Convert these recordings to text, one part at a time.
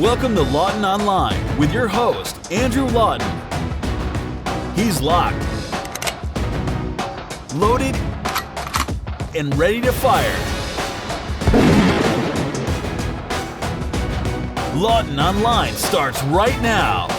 Welcome to Lawton Online with your host, Andrew Lawton. He's locked, loaded, and ready to fire. Lawton Online starts right now.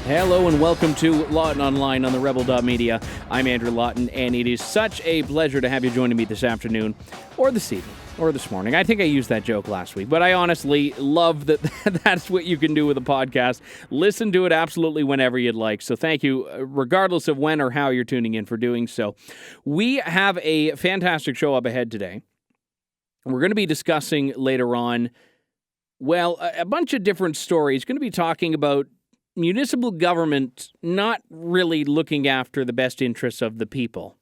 Hello and welcome to Lawton Online on TheRebel.media. I'm Andrew Lawton, and it is such a pleasure to have you joining me this afternoon, or this evening, or this morning. I think I used that joke last week, but I honestly love that that's what you can do with a podcast. Listen to it absolutely whenever you'd like. So thank you, regardless of when or how you're tuning in, for doing so. We have a fantastic show up ahead today. We're going to be discussing later on, well, a bunch of different stories. Going to be talking about municipal government not really looking after the best interests of the people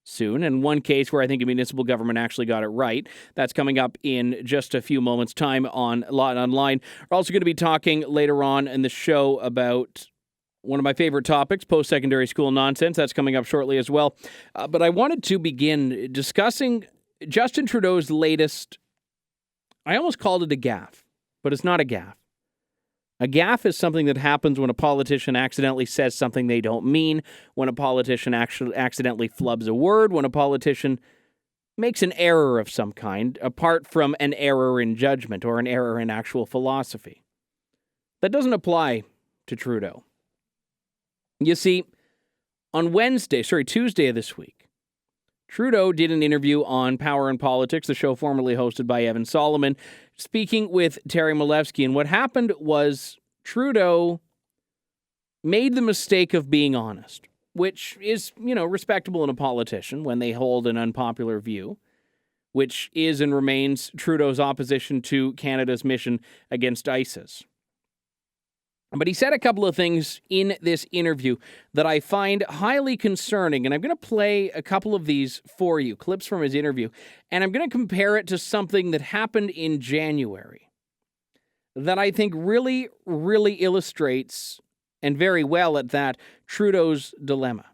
soon. And one case where I think a municipal government actually got it right. That's coming up in just a few moments' time on Lawton Online. We're also going to be talking later on in the show about one of my favorite topics, post-secondary school nonsense. That's coming up shortly as well. But I wanted to begin discussing Justin Trudeau's latest, I almost called it a gaffe, but it's not a gaffe. A gaffe is something that happens when a politician accidentally says something they don't mean, when a politician actually accidentally flubs a word, when a politician makes an error of some kind, apart from an error in judgment or an error in actual philosophy. That doesn't apply to Trudeau. You see, on Tuesday of this week, Trudeau did an interview on Power and Politics, the show formerly hosted by Evan Solomon, speaking with Terry Malevsky. And what happened was Trudeau made the mistake of being honest, which is, respectable in a politician when they hold an unpopular view, which is and remains Trudeau's opposition to Canada's mission against ISIS. But he said a couple of things in this interview that I find highly concerning, and I'm going to play a couple of these for you, clips from his interview, and I'm going to compare it to something that happened in January that I think really, really illustrates, and very well at that, Trudeau's dilemma.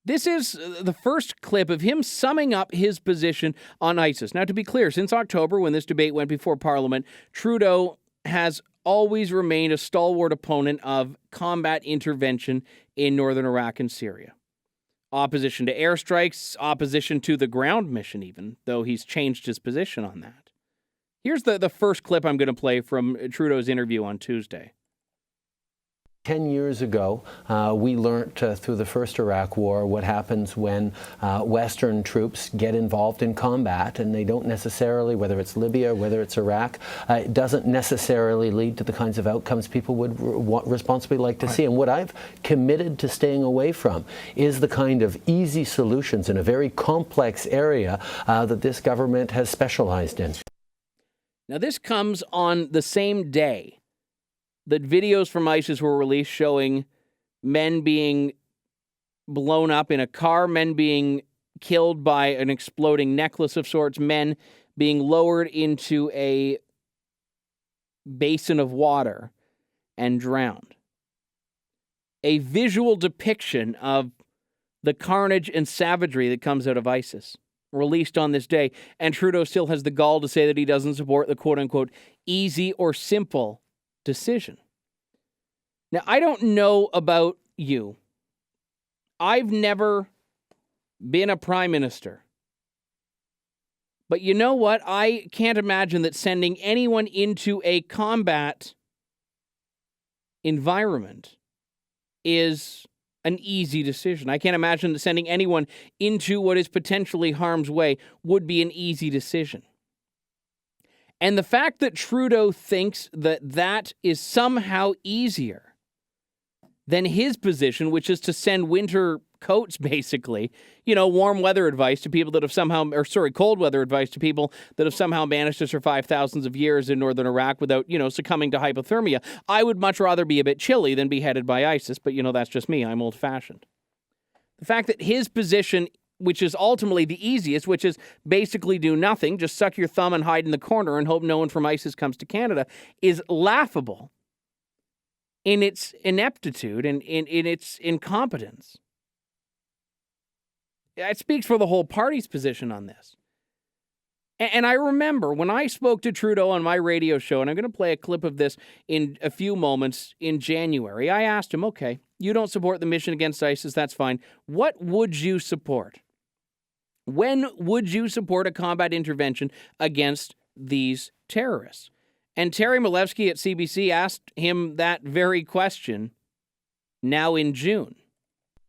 This is the first clip of him summing up his position on ISIS. Now, to be clear, since October, when this debate went before Parliament, Trudeau has always remained a stalwart opponent of combat intervention in northern Iraq and Syria. Opposition to airstrikes, opposition to the ground mission even, though he's changed his position on that. Here's the first clip I'm going to play from Trudeau's interview on Tuesday. 10 years ago, we learned through the first Iraq War what happens when Western troops get involved in combat, and they don't necessarily, whether it's Libya, whether it's Iraq, it doesn't necessarily lead to the kinds of outcomes people would responsibly like to see. And what I've committed to staying away from is the kind of easy solutions in a very complex area that this government has specialized in. Now, this comes on the same day that videos from ISIS were released showing men being blown up in a car, men being killed by an exploding necklace of sorts, men being lowered into a basin of water and drowned. A visual depiction of the carnage and savagery that comes out of ISIS, released on this day, and Trudeau still has the gall to say that he doesn't support the quote-unquote easy or simple decision. Now, I don't know about you. I've never been a prime minister. But you know what? I can't imagine that sending anyone into a combat environment is an easy decision. I can't imagine that sending anyone into what is potentially harm's way would be an easy decision. And the fact that Trudeau thinks that that is somehow easier than his position, which is to send winter coats, basically, warm weather advice to people that have cold weather advice to people that have somehow managed to survive thousands of years in northern Iraq without, succumbing to hypothermia. I would much rather be a bit chilly than be headed by ISIS, but, that's just me. I'm old-fashioned. The fact that his position, which is ultimately the easiest, which is basically do nothing, just suck your thumb and hide in the corner and hope no one from ISIS comes to Canada, is laughable in its ineptitude and in its incompetence. It speaks for the whole party's position on this. And I remember when I spoke to Trudeau on my radio show, and I'm going to play a clip of this in a few moments in January, I asked him, okay, you don't support the mission against ISIS, that's fine. What would you support? When would you support a combat intervention against these terrorists? And Terry Milewski at CBC asked him that very question now in June.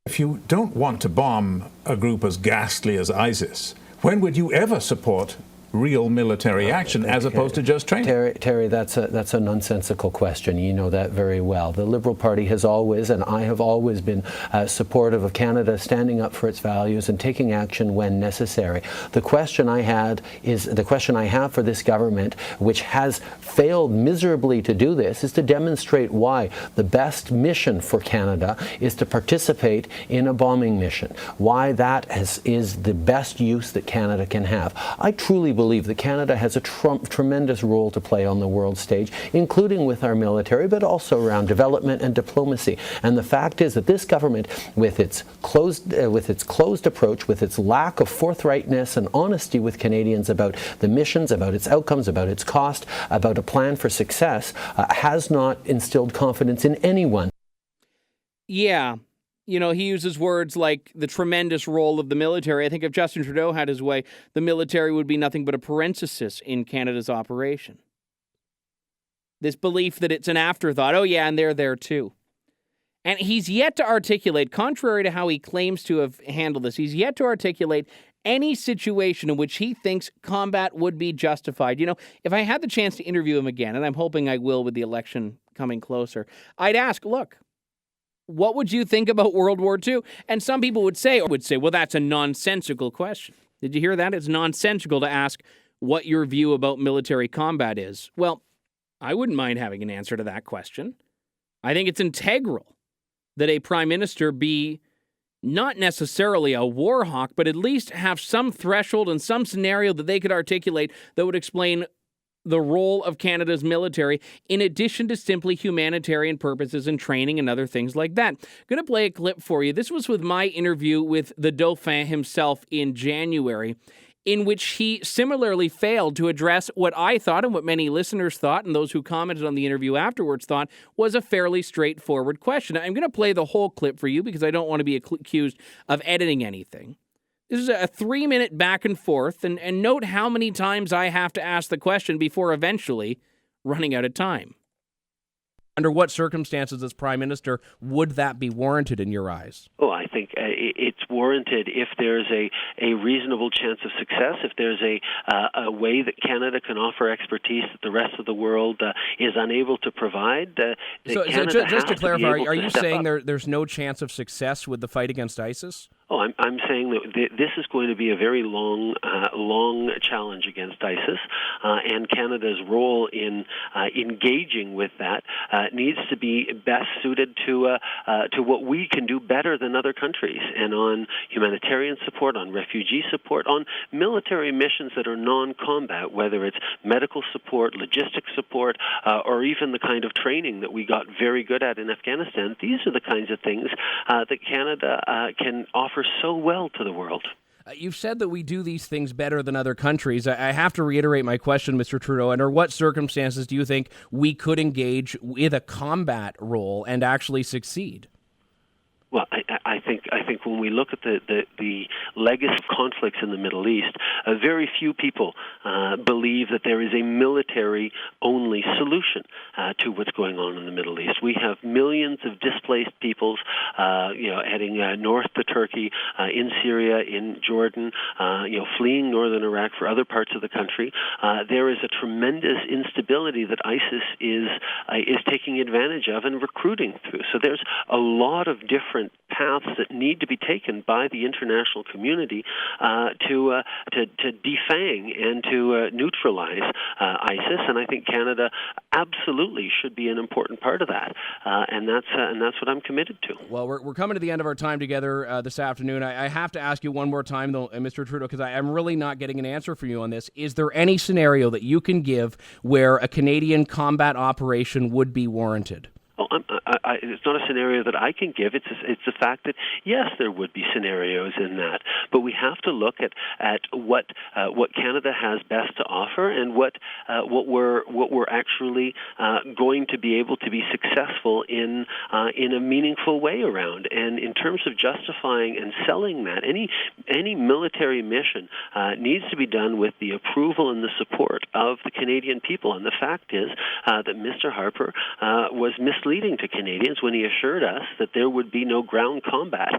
If you don't want to bomb a group as ghastly as ISIS, when would you ever support real military action as opposed to just training? Terry, that's a nonsensical question. You know that very well. The Liberal Party has always, and I have always been supportive of Canada standing up for its values and taking action when necessary. The question I have for this government, which has failed miserably to do this, is to demonstrate why the best mission for Canada is to participate in a bombing mission, why that is the best use that Canada can have. I truly believe that Canada has a tremendous role to play on the world stage, including with our military, but also around development and diplomacy. And the fact is that this government, with its closed approach, with its lack of forthrightness and honesty with Canadians about the missions, about its outcomes, about its cost, about a plan for success, has not instilled confidence in anyone. Yeah. You know, he uses words like the tremendous role of the military. I think if Justin Trudeau had his way, the military would be nothing but a parenthesis in Canada's operation. This belief that it's an afterthought. Oh, yeah, and they're there too. And he's yet to articulate, contrary to how he claims to have handled this, he's yet to articulate any situation in which he thinks combat would be justified. You know, if I had the chance to interview him again, and I'm hoping I will with the election coming closer, I'd ask, look, what would you think about World War II? And some people would say, well, that's a nonsensical question. Did you hear that? It's nonsensical to ask what your view about military combat is. Well, I wouldn't mind having an answer to that question. I think it's integral that a prime minister be not necessarily a war hawk, but at least have some threshold and some scenario that they could articulate that would explain the role of Canada's military, in addition to simply humanitarian purposes and training and other things like that. I'm going to play a clip for you. This was with my interview with the Dauphin himself in January, in which he similarly failed to address what I thought and what many listeners thought and those who commented on the interview afterwards thought was a fairly straightforward question. I'm going to play the whole clip for you because I don't want to be accused of editing anything. This is a 3-minute back and forth, and note how many times I have to ask the question before eventually running out of time. Under what circumstances as Prime Minister would that be warranted in your eyes? Oh, I think it's warranted if there's a reasonable chance of success, if there's a way that Canada can offer expertise that the rest of the world is unable to provide. So just to clarify, are you saying there's no chance of success with the fight against ISIS? Oh, I'm saying that this is going to be a very long challenge against ISIS, and Canada's role in engaging with that needs to be best suited to what we can do better than other countries, and on humanitarian support, on refugee support, on military missions that are non-combat, whether it's medical support, logistics support, or even the kind of training that we got very good at in Afghanistan. These are the kinds of things that Canada can offer so well to the world. You've said that we do these things better than other countries. I have to reiterate my question, Mr. Trudeau. Under what circumstances do you think we could engage with a combat role and actually succeed? Well, I think when we look at the legacy of conflicts in the Middle East, very few people believe that there is a military-only solution to what's going on in the Middle East. We have millions of displaced peoples, heading north to Turkey, in Syria, in Jordan, fleeing northern Iraq for other parts of the country. There is a tremendous instability that ISIS is taking advantage of and recruiting through. So there's a lot of different paths that need to be taken by the international community to defang and to neutralize ISIS, and I think Canada absolutely should be an important part of that, and that's what I'm committed to. Well, we're coming to the end of our time together this afternoon. I have to ask you one more time, though, Mr. Trudeau, because I'm really not getting an answer from you on this. Is there any scenario that you can give where a Canadian combat operation would be warranted? Oh, it's not a scenario that I can give. It's the fact that yes, there would be scenarios in that, but we have to look at what Canada has best to offer and what we're actually going to be able to be successful in a meaningful way around. And in terms of justifying and selling that, any military mission needs to be done with the approval and the support of the Canadian people. And the fact is that Mr. Harper was misleading to Canadians when he assured us that there would be no ground combat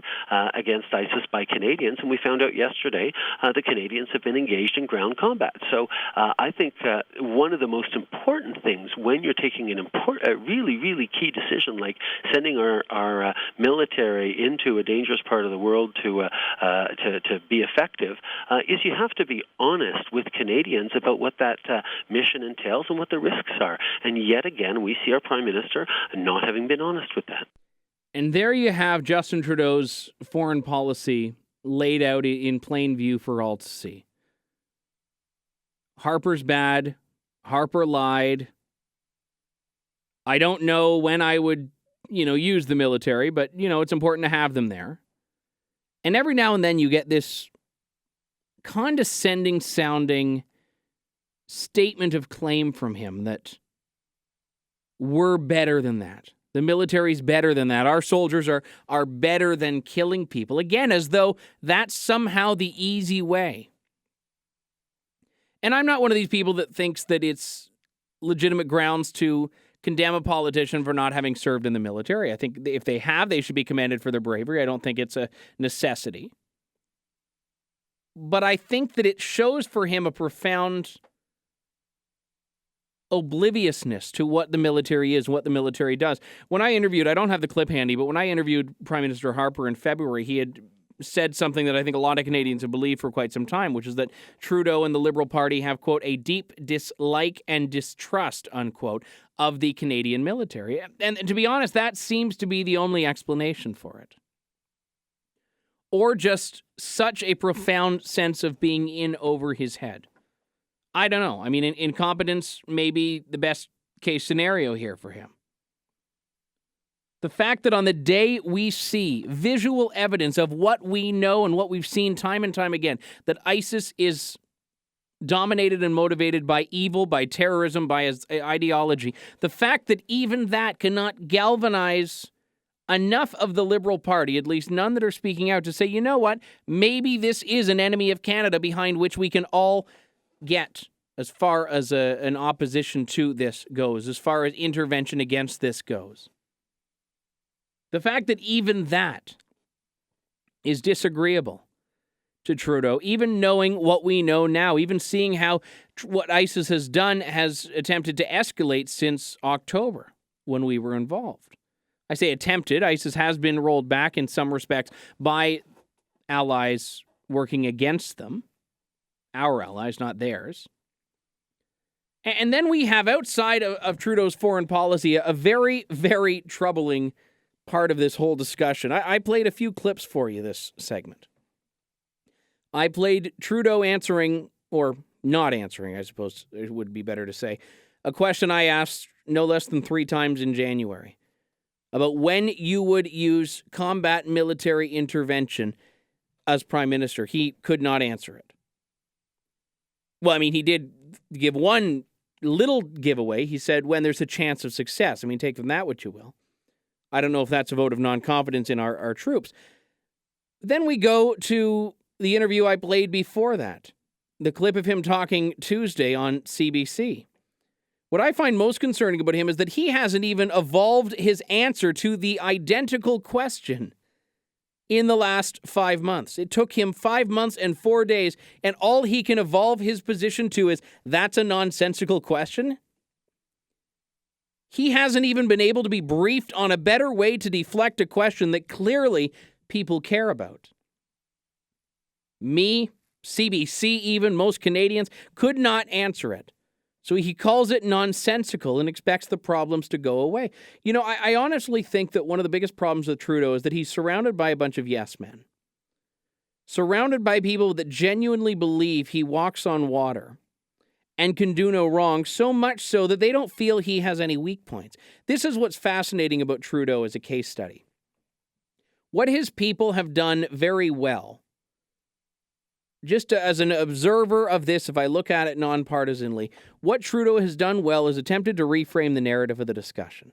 against ISIS by Canadians. And we found out yesterday that Canadians have been engaged in ground combat. So I think one of the most important things when you're taking a really, really key decision like sending our military into a dangerous part of the world to be effective is you have to be honest with Canadians about what that mission entails and what the risks are. And yet again, we see our Prime Minister not having been honest with that. And there you have Justin Trudeau's foreign policy laid out in plain view for all to see. Harper's bad. Harper lied. I don't know when I would, use the military, but, it's important to have them there. And every now and then you get this condescending sounding statement of claim from him that we're better than that. The military's better than that. Our soldiers are better than killing people. Again, as though that's somehow the easy way. And I'm not one of these people that thinks that it's legitimate grounds to condemn a politician for not having served in the military. I think if they have, they should be commended for their bravery. I don't think it's a necessity. But I think that it shows for him a profound obliviousness to what the military is, what the military does. When I interviewed, I don't have the clip handy, but when I interviewed Prime Minister Harper in February, he had said something that I think a lot of Canadians have believed for quite some time, which is that Trudeau and the Liberal Party have, quote, a deep dislike and distrust, unquote, of the Canadian military. And to be honest, that seems to be the only explanation for it. Or just such a profound sense of being in over his head. I don't know. I mean, incompetence may be the best case scenario here for him. The fact that on the day we see visual evidence of what we know and what we've seen time and time again, that ISIS is dominated and motivated by evil, by terrorism, by its ideology, the fact that even that cannot galvanize enough of the Liberal Party, at least none that are speaking out, to say, you know what, maybe this is an enemy of Canada behind which we can all get as far as an opposition to this goes, as far as intervention against this goes. The fact that even that is disagreeable to Trudeau, even knowing what we know now, even seeing how what ISIS has done has attempted to escalate since October when we were involved. I say attempted. ISIS has been rolled back in some respects by allies working against them. Our allies, not theirs. And then we have, outside of Trudeau's foreign policy, a very, very troubling part of this whole discussion. I played a few clips for you this segment. I played Trudeau answering, or not answering, I suppose it would be better to say, a question I asked no less than 3 times in January about when you would use combat military intervention as Prime Minister. He could not answer it. Well, I mean, he did give one little giveaway. He said when there's a chance of success. I mean, take from that what you will. I don't know if that's a vote of non-confidence in our troops. Then we go to the interview I played before that, the clip of him talking Tuesday on CBC. What I find most concerning about him is that he hasn't even evolved his answer to the identical question in the last 5 months. It took him 5 months and 4 days, and all he can evolve his position to is, that's a nonsensical question? He hasn't even been able to be briefed on a better way to deflect a question that clearly people care about. Me, CBC even, most Canadians could not answer it. So he calls it nonsensical and expects the problems to go away. You know, I honestly think that one of the biggest problems with Trudeau is that he's surrounded by a bunch of yes men. Surrounded by people that genuinely believe he walks on water and can do no wrong, so much so that they don't feel he has any weak points. This is what's fascinating about Trudeau as a case study. What his people have done very well, as an observer of this, if I look at it nonpartisanly, what Trudeau has done well is attempted to reframe the narrative of the discussion.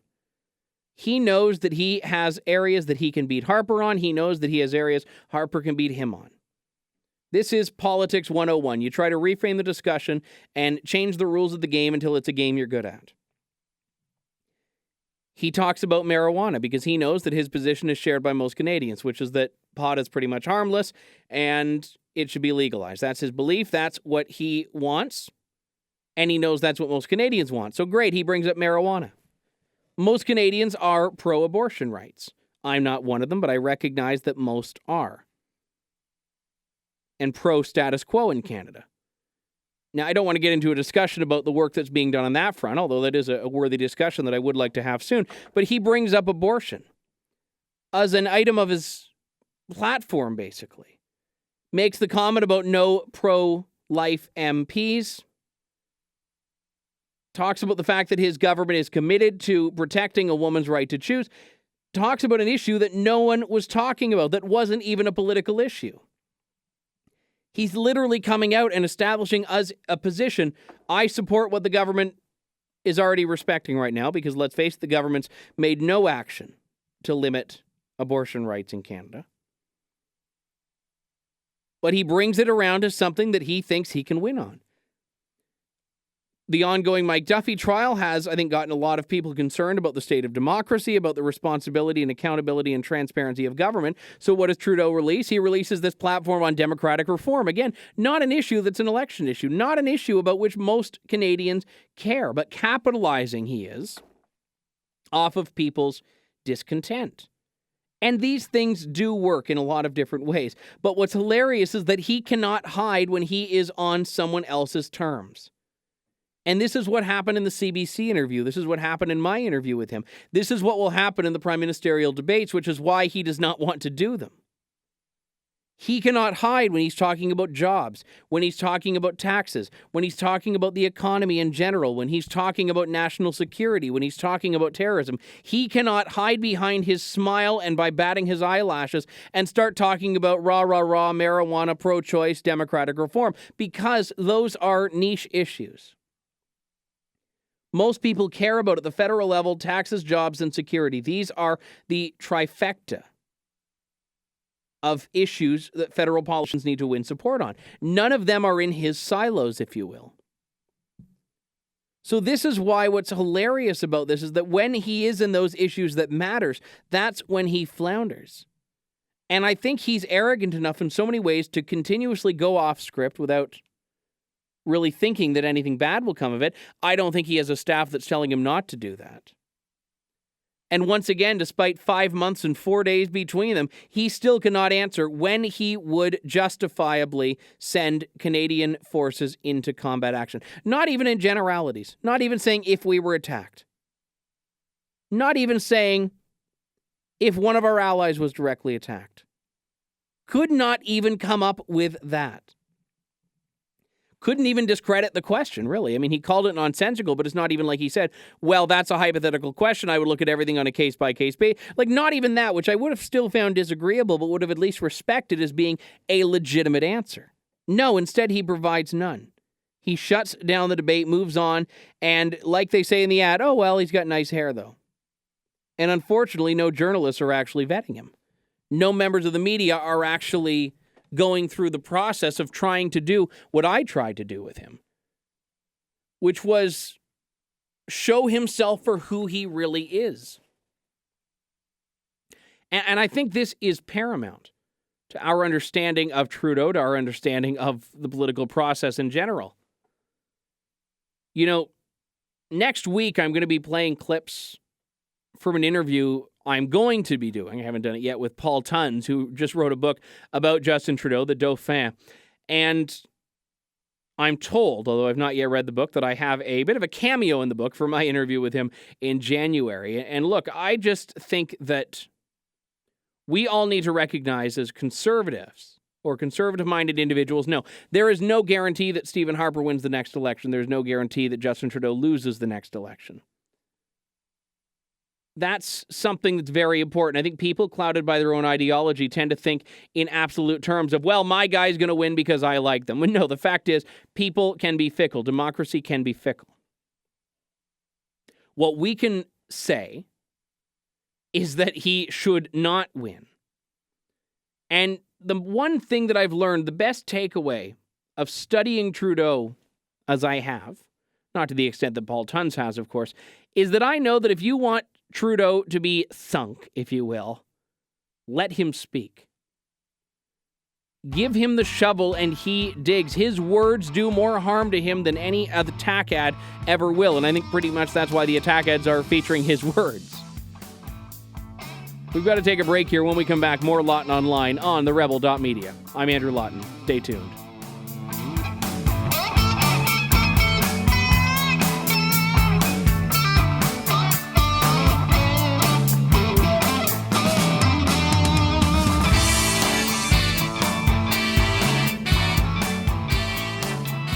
He knows that he has areas that he can beat Harper on. He knows that he has areas Harper can beat him on. This is politics 101. You try to reframe the discussion and change the rules of the game until it's a game you're good at. He talks about marijuana because he knows that his position is shared by most Canadians, which is that pot is pretty much harmless and it should be legalized. That's his belief. That's what he wants. And he knows that's what most Canadians want. So great, he brings up marijuana. Most Canadians are pro-abortion rights. I'm not one of them, but I recognize that most are. And pro-status quo in Canada. Now, I don't want to get into a discussion about the work that's being done on that front, although that is a worthy discussion that I would like to have soon. But he brings up abortion as an item of his platform, basically. Makes the comment about no pro-life MPs. Talks about the fact that his government is committed to protecting a woman's right to choose. Talks about an issue that no one was talking about, that wasn't even a political issue. He's literally coming out and establishing as a position. I support what the government is already respecting right now, because let's face it, the government's made no action to limit abortion rights in Canada. But he brings it around to something that he thinks he can win on. The ongoing Mike Duffy trial has, I think, gotten a lot of people concerned about the state of democracy, about the responsibility and accountability and transparency of government. So what does Trudeau release? He releases this platform on democratic reform. Again, not an issue that's an election issue, not an issue about which most Canadians care, but capitalizing, he is, off of people's discontent. And these things do work in a lot of different ways. But what's hilarious is that he cannot hide when he is on someone else's terms. And this is what happened in the CBC interview. This is what happened in my interview with him. This is what will happen in the prime ministerial debates, which is why he does not want to do them. He cannot hide when he's talking about jobs, when he's talking about taxes, when he's talking about the economy in general, when he's talking about national security, when he's talking about terrorism. He cannot hide behind his smile and by batting his eyelashes and start talking about rah, rah, rah, marijuana, pro-choice, democratic reform, because those are niche issues. Most people care about at the federal level taxes, jobs, and security. These are the trifecta of issues that federal politicians need to win support on. None of them are in his silos, if you will. So this is why what's hilarious about this is that when he is in those issues that matters, that's when he flounders. And I think he's arrogant enough in so many ways to continuously go off script without really thinking that anything bad will come of it. I don't think he has a staff that's telling him not to do that. And once again, despite 5 months and 4 days between them, he still cannot answer when he would justifiably send Canadian forces into combat action. Not even in generalities. Not even saying if we were attacked. Not even saying if one of our allies was directly attacked. Could not even come up with that. Couldn't even discredit the question, really. I mean, he called it nonsensical, but it's not even like he said, well, that's a hypothetical question. I would look at everything on a case-by-case basis. Like, not even that, which I would have still found disagreeable, but would have at least respected as being a legitimate answer. No, instead, he provides none. He shuts down the debate, moves on, and like they say in the ad, oh, well, he's got nice hair, though. And unfortunately, no journalists are actually vetting him. No members of the media are actually going through the process of trying to do what I tried to do with him, which was show himself for who he really is. And I think this is paramount to our understanding of Trudeau, to our understanding of the political process in general. You know, next week I'm going to be playing clips from an interview I'm going to be doing, I haven't done it yet, with Paul Tuns, who just wrote a book about Justin Trudeau, the Dauphin. And I'm told, although I've not yet read the book, that I have a bit of a cameo in the book for my interview with him in January. And look, I just think that we all need to recognize as conservatives, or conservative-minded individuals. No, there is no guarantee that Stephen Harper wins the next election. There's no guarantee that Justin Trudeau loses the next election. That's something that's very important. I think people clouded by their own ideology tend to think in absolute terms of, well, my guy's going to win because I like them. When no, the fact is, people can be fickle. Democracy can be fickle. What we can say is that he should not win. And the one thing that I've learned, the best takeaway of studying Trudeau, as I have, not to the extent that Paul Tons has, of course, is that I know that if you want Trudeau to be sunk, if you will, let him speak. Give him the shovel and he digs. His words do more harm to him than any attack ad ever will. And I think pretty much that's why the attack ads are featuring his words. We've got to take a break here. When we come back, more Lawton Online on TheRebel.media. I'm Andrew Lawton. Stay tuned.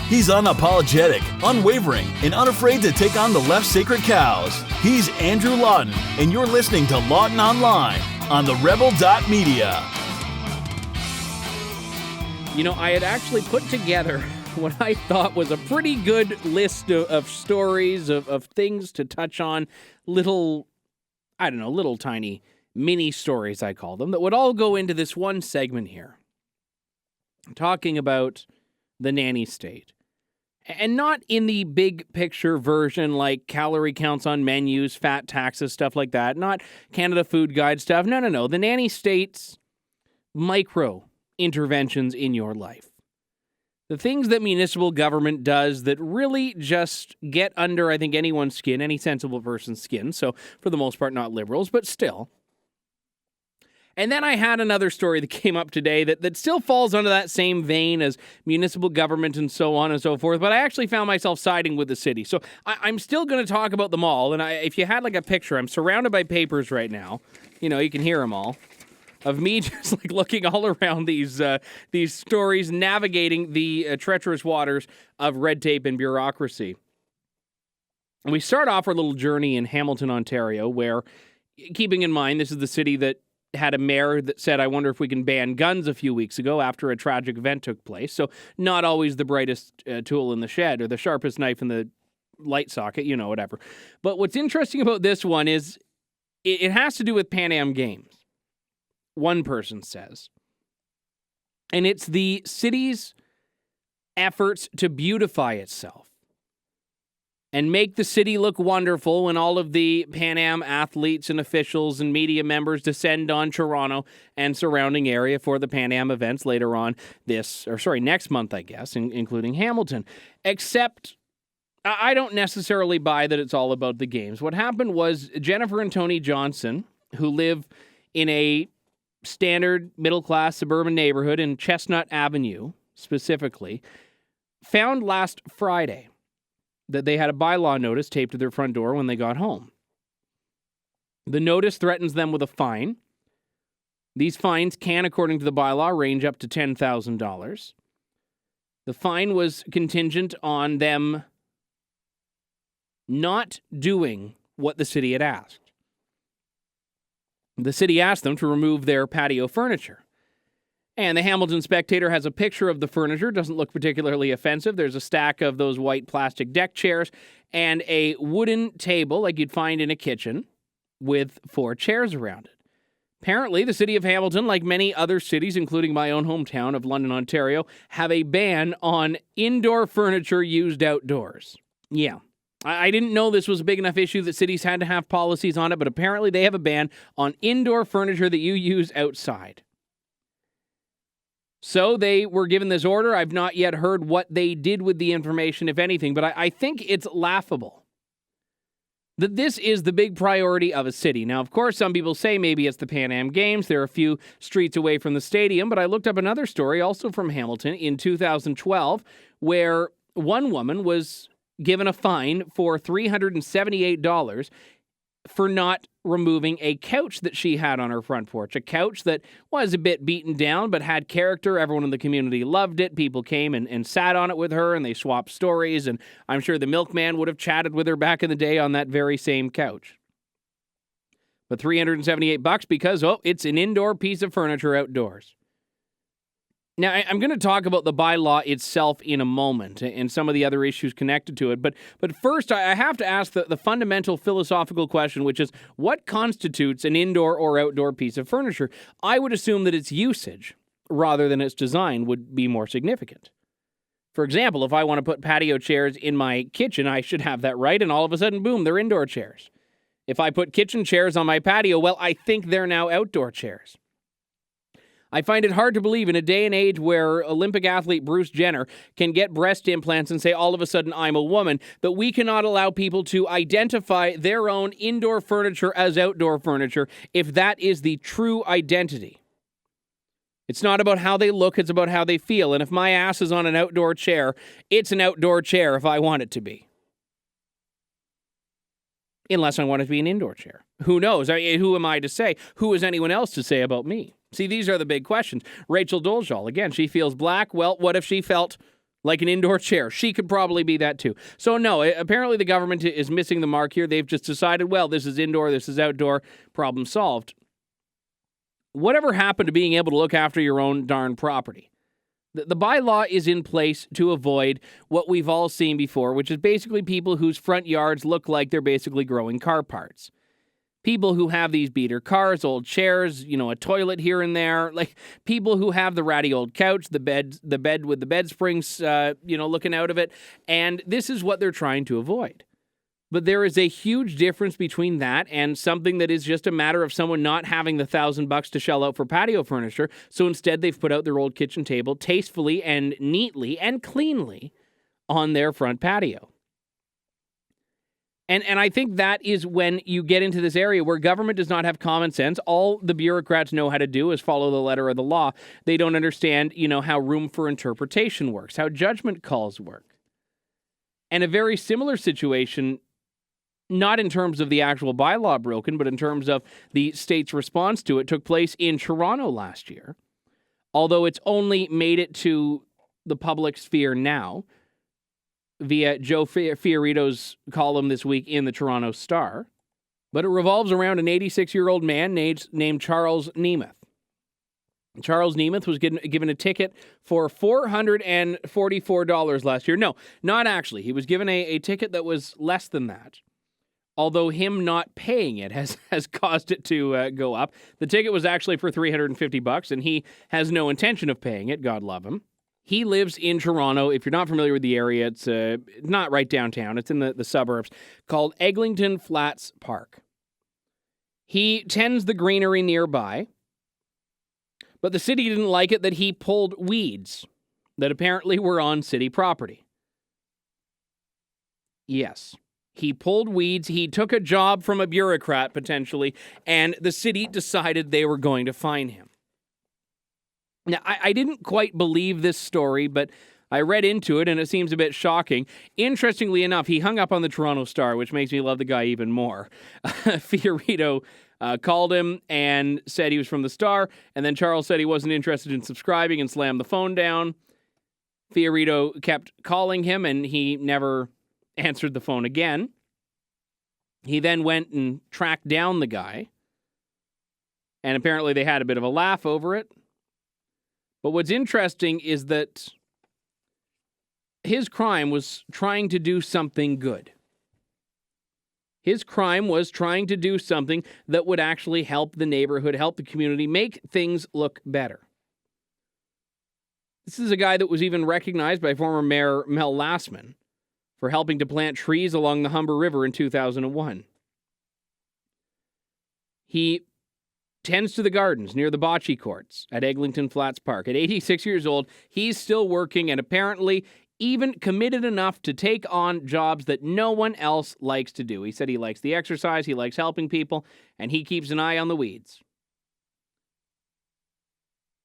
He's unapologetic, unwavering, and unafraid to take on the left's sacred cows. He's Andrew Lawton, and you're listening to Lawton Online on TheRebel.media. You know, I had actually put together what I thought was a pretty good list of stories, of things to touch on, little tiny mini stories, I call them, that would all go into this one segment here. I'm talking about the nanny state. And not in the big picture version like calorie counts on menus, fat taxes, stuff like that. Not Canada Food Guide stuff. No. The nanny state's micro interventions in your life. The things that municipal government does that really just get under, I think, anyone's skin, any sensible person's skin. So for the most part, not liberals, but still. And then I had another story that came up today that still falls under that same vein as municipal government and so on and so forth, but I actually found myself siding with the city. So I'm still going to talk about them all, and if you had like a picture, I'm surrounded by papers right now. You know, you can hear them all. Of me just like looking all around these stories, navigating the treacherous waters of red tape and bureaucracy. And we start off our little journey in Hamilton, Ontario, where, keeping in mind, this is the city that had a mayor that said, I wonder if we can ban guns a few weeks ago after a tragic event took place. So not always the brightest tool in the shed or the sharpest knife in the light socket, you know, whatever. But what's interesting about this one is it has to do with Pan Am Games, one person says. And it's the city's efforts to beautify itself and make the city look wonderful when all of the Pan Am athletes and officials and media members descend on Toronto and surrounding area for the Pan Am events later on next month, I guess, including Hamilton. Except I don't necessarily buy that it's all about the games. What happened was Jennifer and Tony Johnson, who live in a standard middle-class suburban neighborhood in Chestnut Avenue, specifically, found last Friday that they had a bylaw notice taped to their front door when they got home. The notice threatens them with a fine. These fines can, according to the bylaw, range up to $10,000. The fine was contingent on them not doing what the city had asked. The city asked them to remove their patio furniture. And the Hamilton Spectator has a picture of the furniture. Doesn't look particularly offensive. There's a stack of those white plastic deck chairs and a wooden table like you'd find in a kitchen with 4 chairs around it. Apparently, the city of Hamilton, like many other cities, including my own hometown of London, Ontario, have a ban on indoor furniture used outdoors. Yeah. I didn't know this was a big enough issue that cities had to have policies on it, but apparently they have a ban on indoor furniture that you use outside. So they were given this order. I've not yet heard what they did with the information, if anything, but I think it's laughable that this is the big priority of a city. Now, of course, some people say maybe it's the Pan Am Games. They're a few streets away from the stadium, but I looked up another story, also from Hamilton, in 2012, where one woman was given a fine for $378 for not removing a couch that she had on her front porch. A couch that was a bit beaten down, but had character. Everyone in the community loved it. People came and sat on it with her, and they swapped stories, and I'm sure the milkman would have chatted with her back in the day on that very same couch. But $378 because, it's an indoor piece of furniture outdoors. Now, I'm going to talk about the bylaw itself in a moment and some of the other issues connected to it. But first, I have to ask the fundamental philosophical question, which is, what constitutes an indoor or outdoor piece of furniture? I would assume that its usage, rather than its design, would be more significant. For example, if I want to put patio chairs in my kitchen, I should have that right, and all of a sudden, boom, they're indoor chairs. If I put kitchen chairs on my patio, well, I think they're now outdoor chairs. I find it hard to believe in a day and age where Olympic athlete Bruce Jenner can get breast implants and say, all of a sudden, I'm a woman, that we cannot allow people to identify their own indoor furniture as outdoor furniture if that is the true identity. It's not about how they look, it's about how they feel. And if my ass is on an outdoor chair, it's an outdoor chair if I want it to be. Unless I want it to be an indoor chair. Who knows? Who am I to say? Who is anyone else to say about me? See, these are the big questions. Rachel Dolezal, again, she feels black. Well, what if she felt like an indoor chair? She could probably be that too. So no, apparently the government is missing the mark here. They've just decided, well, this is indoor, this is outdoor, problem solved. Whatever happened to being able to look after your own darn property? The bylaw is in place to avoid what we've all seen before, which is basically people whose front yards look like they're basically growing car parts. People who have these beater cars, old chairs, a toilet here and there, like people who have the ratty old couch, the bed with the bed springs, looking out of it. And this is what they're trying to avoid. But there is a huge difference between that and something that is just a matter of someone not having the $1,000 to shell out for patio furniture. So instead, they've put out their old kitchen table tastefully and neatly and cleanly on their front patio. And I think that is when you get into this area where government does not have common sense. All the bureaucrats know how to do is follow the letter of the law. They don't understand, how room for interpretation works, how judgment calls work. And a very similar situation, not in terms of the actual bylaw broken, but in terms of the state's response to it, took place in Toronto last year. Although it's only made it to the public sphere now, via Joe Fiorito's column this week in the Toronto Star. But it revolves around an 86-year-old man named Charles Nemeth. Charles Nemeth was given a ticket for $444 last year. No, not actually. He was given a ticket that was less than that. Although him not paying it has caused it to go up. The ticket was actually for $350, and he has no intention of paying it, God love him. He lives in Toronto. If you're not familiar with the area, it's not right downtown. It's in the suburbs, called Eglinton Flats Park. He tends the greenery nearby, but the city didn't like it that he pulled weeds that apparently were on city property. Yes, he pulled weeds. He took a job from a bureaucrat, potentially, and the city decided they were going to fine him. Now, I didn't quite believe this story, but I read into it, and it seems a bit shocking. Interestingly enough, he hung up on the Toronto Star, which makes me love the guy even more. Fiorito called him and said he was from the Star, and then Charles said he wasn't interested in subscribing and slammed the phone down. Fiorito kept calling him, and he never answered the phone again. He then went and tracked down the guy, and apparently they had a bit of a laugh over it. But what's interesting is that his crime was trying to do something good. His crime was trying to do something that would actually help the neighborhood, help the community, make things look better. This is a guy that was even recognized by former Mayor Mel Lastman for helping to plant trees along the Humber River in 2001. He tends to the gardens near the bocce courts at Eglinton Flats Park. At 86 years old, he's still working and apparently even committed enough to take on jobs that no one else likes to do. He said he likes the exercise, he likes helping people, and he keeps an eye on the weeds.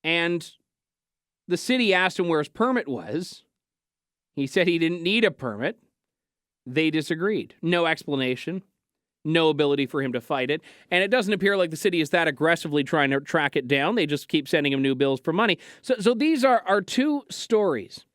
And the city asked him where his permit was. He said he didn't need a permit. They disagreed. No explanation. no ability for him to fight it. And it doesn't appear like the city is that aggressively trying to track it down. They just keep sending him new bills for money. So these are two stories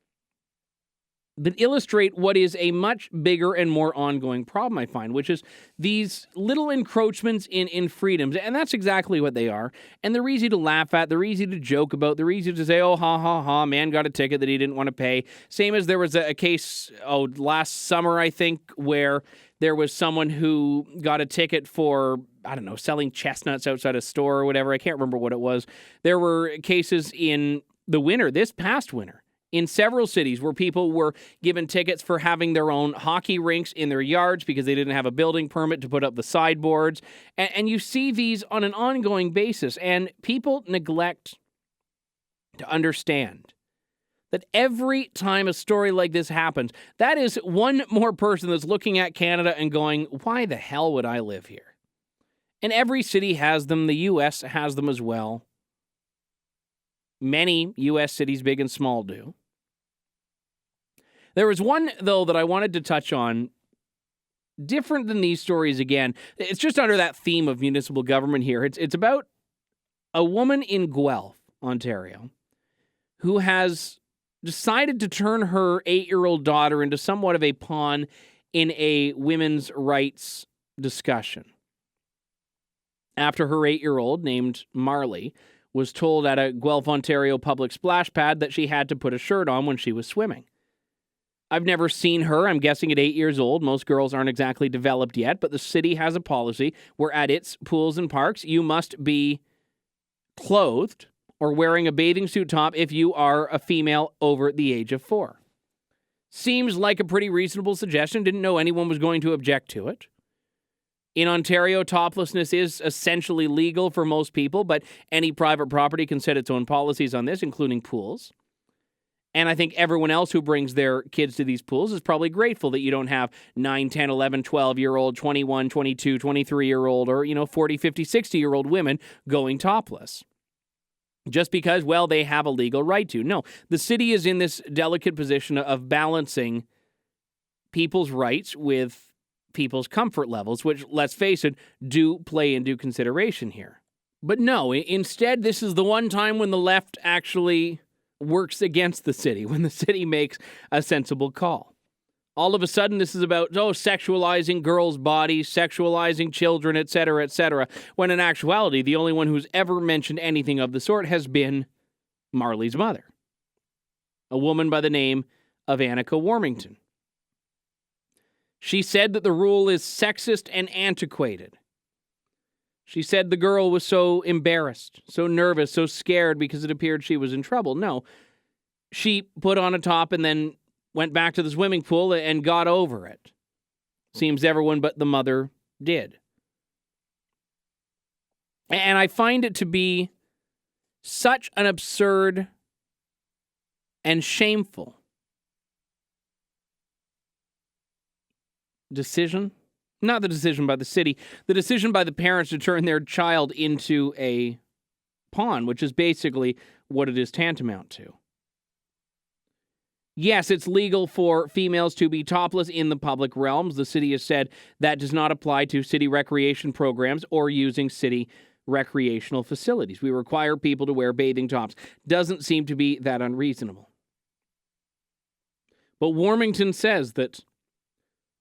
that illustrate what is a much bigger and more ongoing problem, I find, which is these little encroachments in freedoms. And that's exactly what they are. And they're easy to laugh at. They're easy to joke about. They're easy to say, oh, ha, ha, ha, man got a ticket that he didn't want to pay. Same as there was a case, last summer, I think, where there was someone who got a ticket for, I don't know, selling chestnuts outside a store or whatever. I can't remember what it was. There were cases in the winter, this past winter, in several cities where people were given tickets for having their own hockey rinks in their yards because they didn't have a building permit to put up the sideboards. And you see these on an ongoing basis, and people neglect to understand that every time a story like this happens, that is one more person that's looking at Canada and going, why the hell would I live here? And every city has them. The U.S. has them as well. Many U.S. cities, big and small, do. There was one, though, that I wanted to touch on, different than these stories again. It's just under that theme of municipal government here. It's about a woman in Guelph, Ontario, who has decided to turn her 8-year-old daughter into somewhat of a pawn in a women's rights discussion. After her 8-year-old, named Marley, was told at a Guelph, Ontario public splash pad that she had to put a shirt on when she was swimming. I've never seen her. I'm guessing at 8 years old. Most girls aren't exactly developed yet, but the city has a policy where at its pools and parks, you must be clothed or wearing a bathing suit top if you are a female over the age of 4. Seems like a pretty reasonable suggestion. Didn't know anyone was going to object to it. In Ontario, toplessness is essentially legal for most people, but any private property can set its own policies on this, including pools. And I think everyone else who brings their kids to these pools is probably grateful that you don't have 9, 10, 11, 12-year-old, 21, 22, 23-year-old, or, 40, 50, 60-year-old women going topless. Just because, well, they have a legal right to. No, the city is in this delicate position of balancing people's rights with people's comfort levels, which, let's face it, do play into consideration here. But no, instead, this is the one time when the left actually works against the city, when the city makes a sensible call. All of a sudden, this is about, sexualizing girls' bodies, sexualizing children, etc., when in actuality, the only one who's ever mentioned anything of the sort has been Marley's mother, a woman by the name of Annika Warmington. She said that the rule is sexist and antiquated. She said the girl was so embarrassed, so nervous, so scared because it appeared she was in trouble. No, she put on a top and then went back to the swimming pool and got over it. Seems everyone but the mother did. And I find it to be such an absurd and shameful decision. Not the decision by the city, the decision by the parents to turn their child into a pawn, which is basically what it is tantamount to. Yes, it's legal for females to be topless in the public realms. The city has said that does not apply to city recreation programs or using city recreational facilities. We require people to wear bathing tops. Doesn't seem to be that unreasonable. But Warmington says that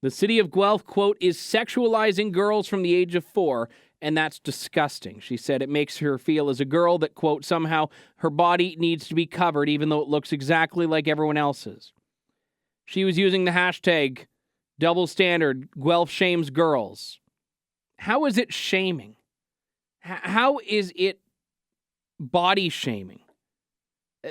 the city of Guelph, quote, is sexualizing girls from the age of 4, and that's disgusting. She said it makes her feel as a girl that, quote, somehow her body needs to be covered even though it looks exactly like everyone else's. She was using the hashtag double standard, Guelph shames girls. How is it shaming? How is it body shaming?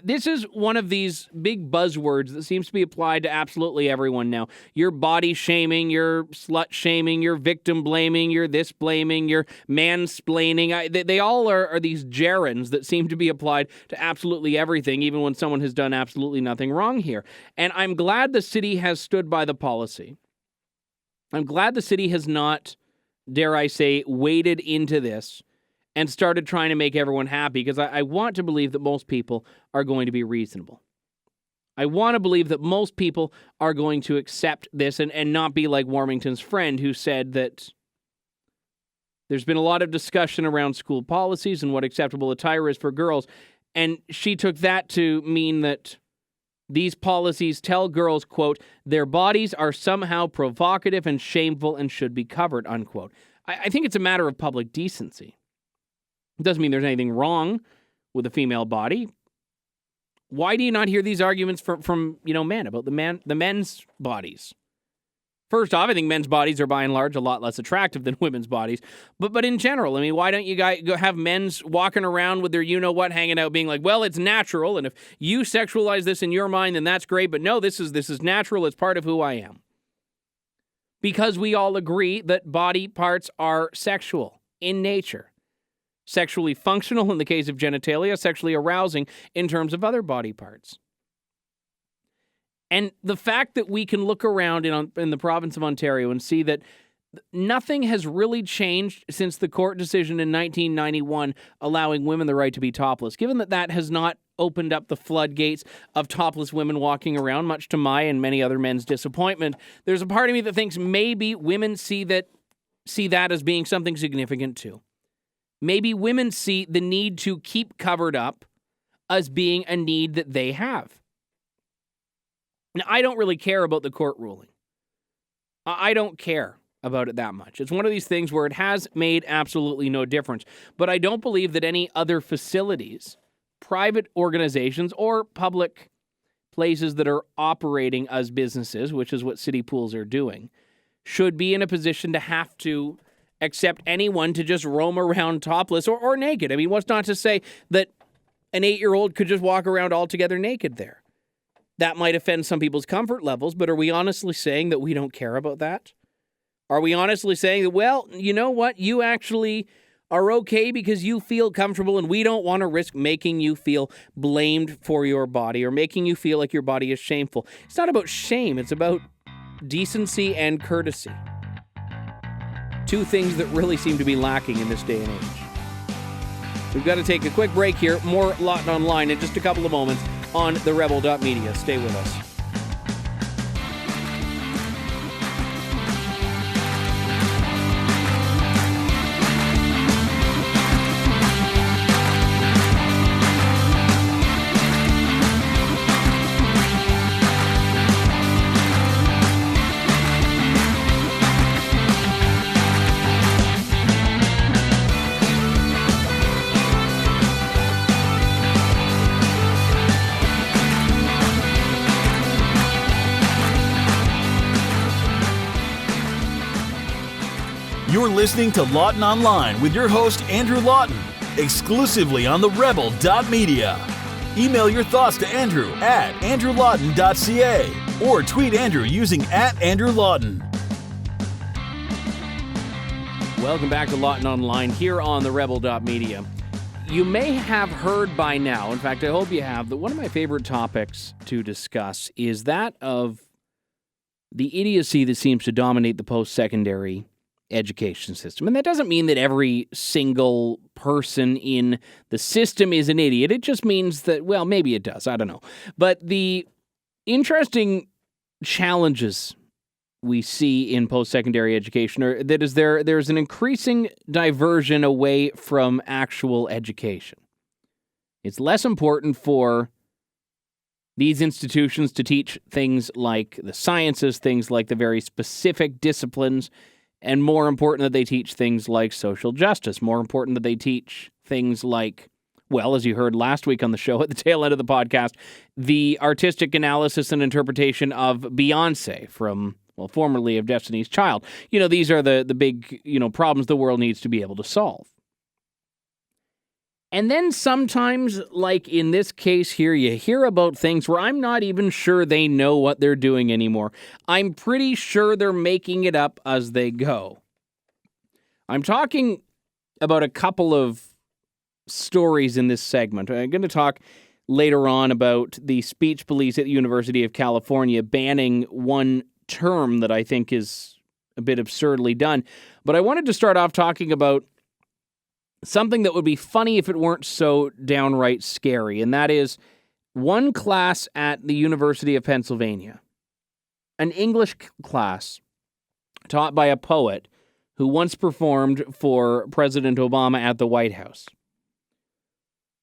This is one of these big buzzwords that seems to be applied to absolutely everyone now. You're body shaming, you're slut shaming, you're victim blaming, you're this blaming, you're mansplaining. They all are these gerunds that seem to be applied to absolutely everything, even when someone has done absolutely nothing wrong here. And I'm glad the city has stood by the policy. I'm glad the city has not, dare I say, waded into this and started trying to make everyone happy, because I want to believe that most people are going to be reasonable. I want to believe that most people are going to accept this and not be like Warmington's friend who said that There's been a lot of discussion around school policies and what acceptable attire is for girls, and she took that to mean that these policies tell girls, quote, their bodies are somehow provocative and shameful and should be covered, unquote. I think it's a matter of public decency. It doesn't mean there's anything wrong with a female body. Why do you not hear these arguments from men about the men's bodies? First off, I think men's bodies are by and large a lot less attractive than women's bodies. But in general, I mean, why don't you guys go have men's walking around with their you-know-what hanging out being like, well, it's natural, and if you sexualize this in your mind, then that's great, but no, this is natural, it's part of who I am. Because we all agree that body parts are sexual in nature. Sexually functional in the case of genitalia, sexually arousing in terms of other body parts. And the fact that we can look around in the province of Ontario and see that nothing has really changed since the court decision in 1991 allowing women the right to be topless, given that that has not opened up the floodgates of topless women walking around, much to my and many other men's disappointment, there's a part of me that thinks maybe women see that as being something significant too. Maybe women see the need to keep covered up as being a need that they have. Now, I don't really care about the court ruling. I don't care about it that much. It's one of these things where it has made absolutely no difference. But I don't believe that any other facilities, private organizations, or public places that are operating as businesses, which is what city pools are doing, should be in a position to have to accept anyone to just roam around topless or naked. I mean, what's not to say that an 8-year-old could just walk around altogether naked there? That might offend some people's comfort levels, but are we honestly saying that we don't care about that? Are we honestly saying that, well, you know what, you actually are okay because you feel comfortable and we don't want to risk making you feel blamed for your body or making you feel like your body is shameful? It's not about shame, it's about decency and courtesy. Two things that really seem to be lacking in this day and age. We've got to take a quick break here. More Lawton Online in just a couple of moments on TheRebel.media. Stay with us. You're listening to Lawton Online with your host, Andrew Lawton, exclusively on TheRebel.media. Email your thoughts to Andrew at andrewlawton.ca or tweet Andrew using @AndrewLawton. Welcome back to Lawton Online here on TheRebel.media. You may have heard by now, in fact, I hope you have, that one of my favorite topics to discuss is that of the idiocy that seems to dominate the post-secondary education system. And that doesn't mean that every single person in the system is an idiot. It just means that, well, maybe it does. I don't know. But the interesting challenges we see in post-secondary education are that there's an increasing diversion away from actual education. It's less important for these institutions to teach things like the sciences, things like the very specific disciplines, and more important that they teach things like social justice, more important that they teach things like, well, as you heard last week on the show at the tail end of the podcast, the artistic analysis and interpretation of Beyoncé from, well, formerly of Destiny's Child. You know, these are the big, problems the world needs to be able to solve. And then sometimes, like in this case here, you hear about things where I'm not even sure they know what they're doing anymore. I'm pretty sure they're making it up as they go. I'm talking about a couple of stories in this segment. I'm going to talk later on about the speech police at the University of California banning one term that I think is a bit absurdly done. But I wanted to start off talking about something that would be funny if it weren't so downright scary, and that is one class at the University of Pennsylvania, an English class taught by a poet who once performed for President Obama at the White House.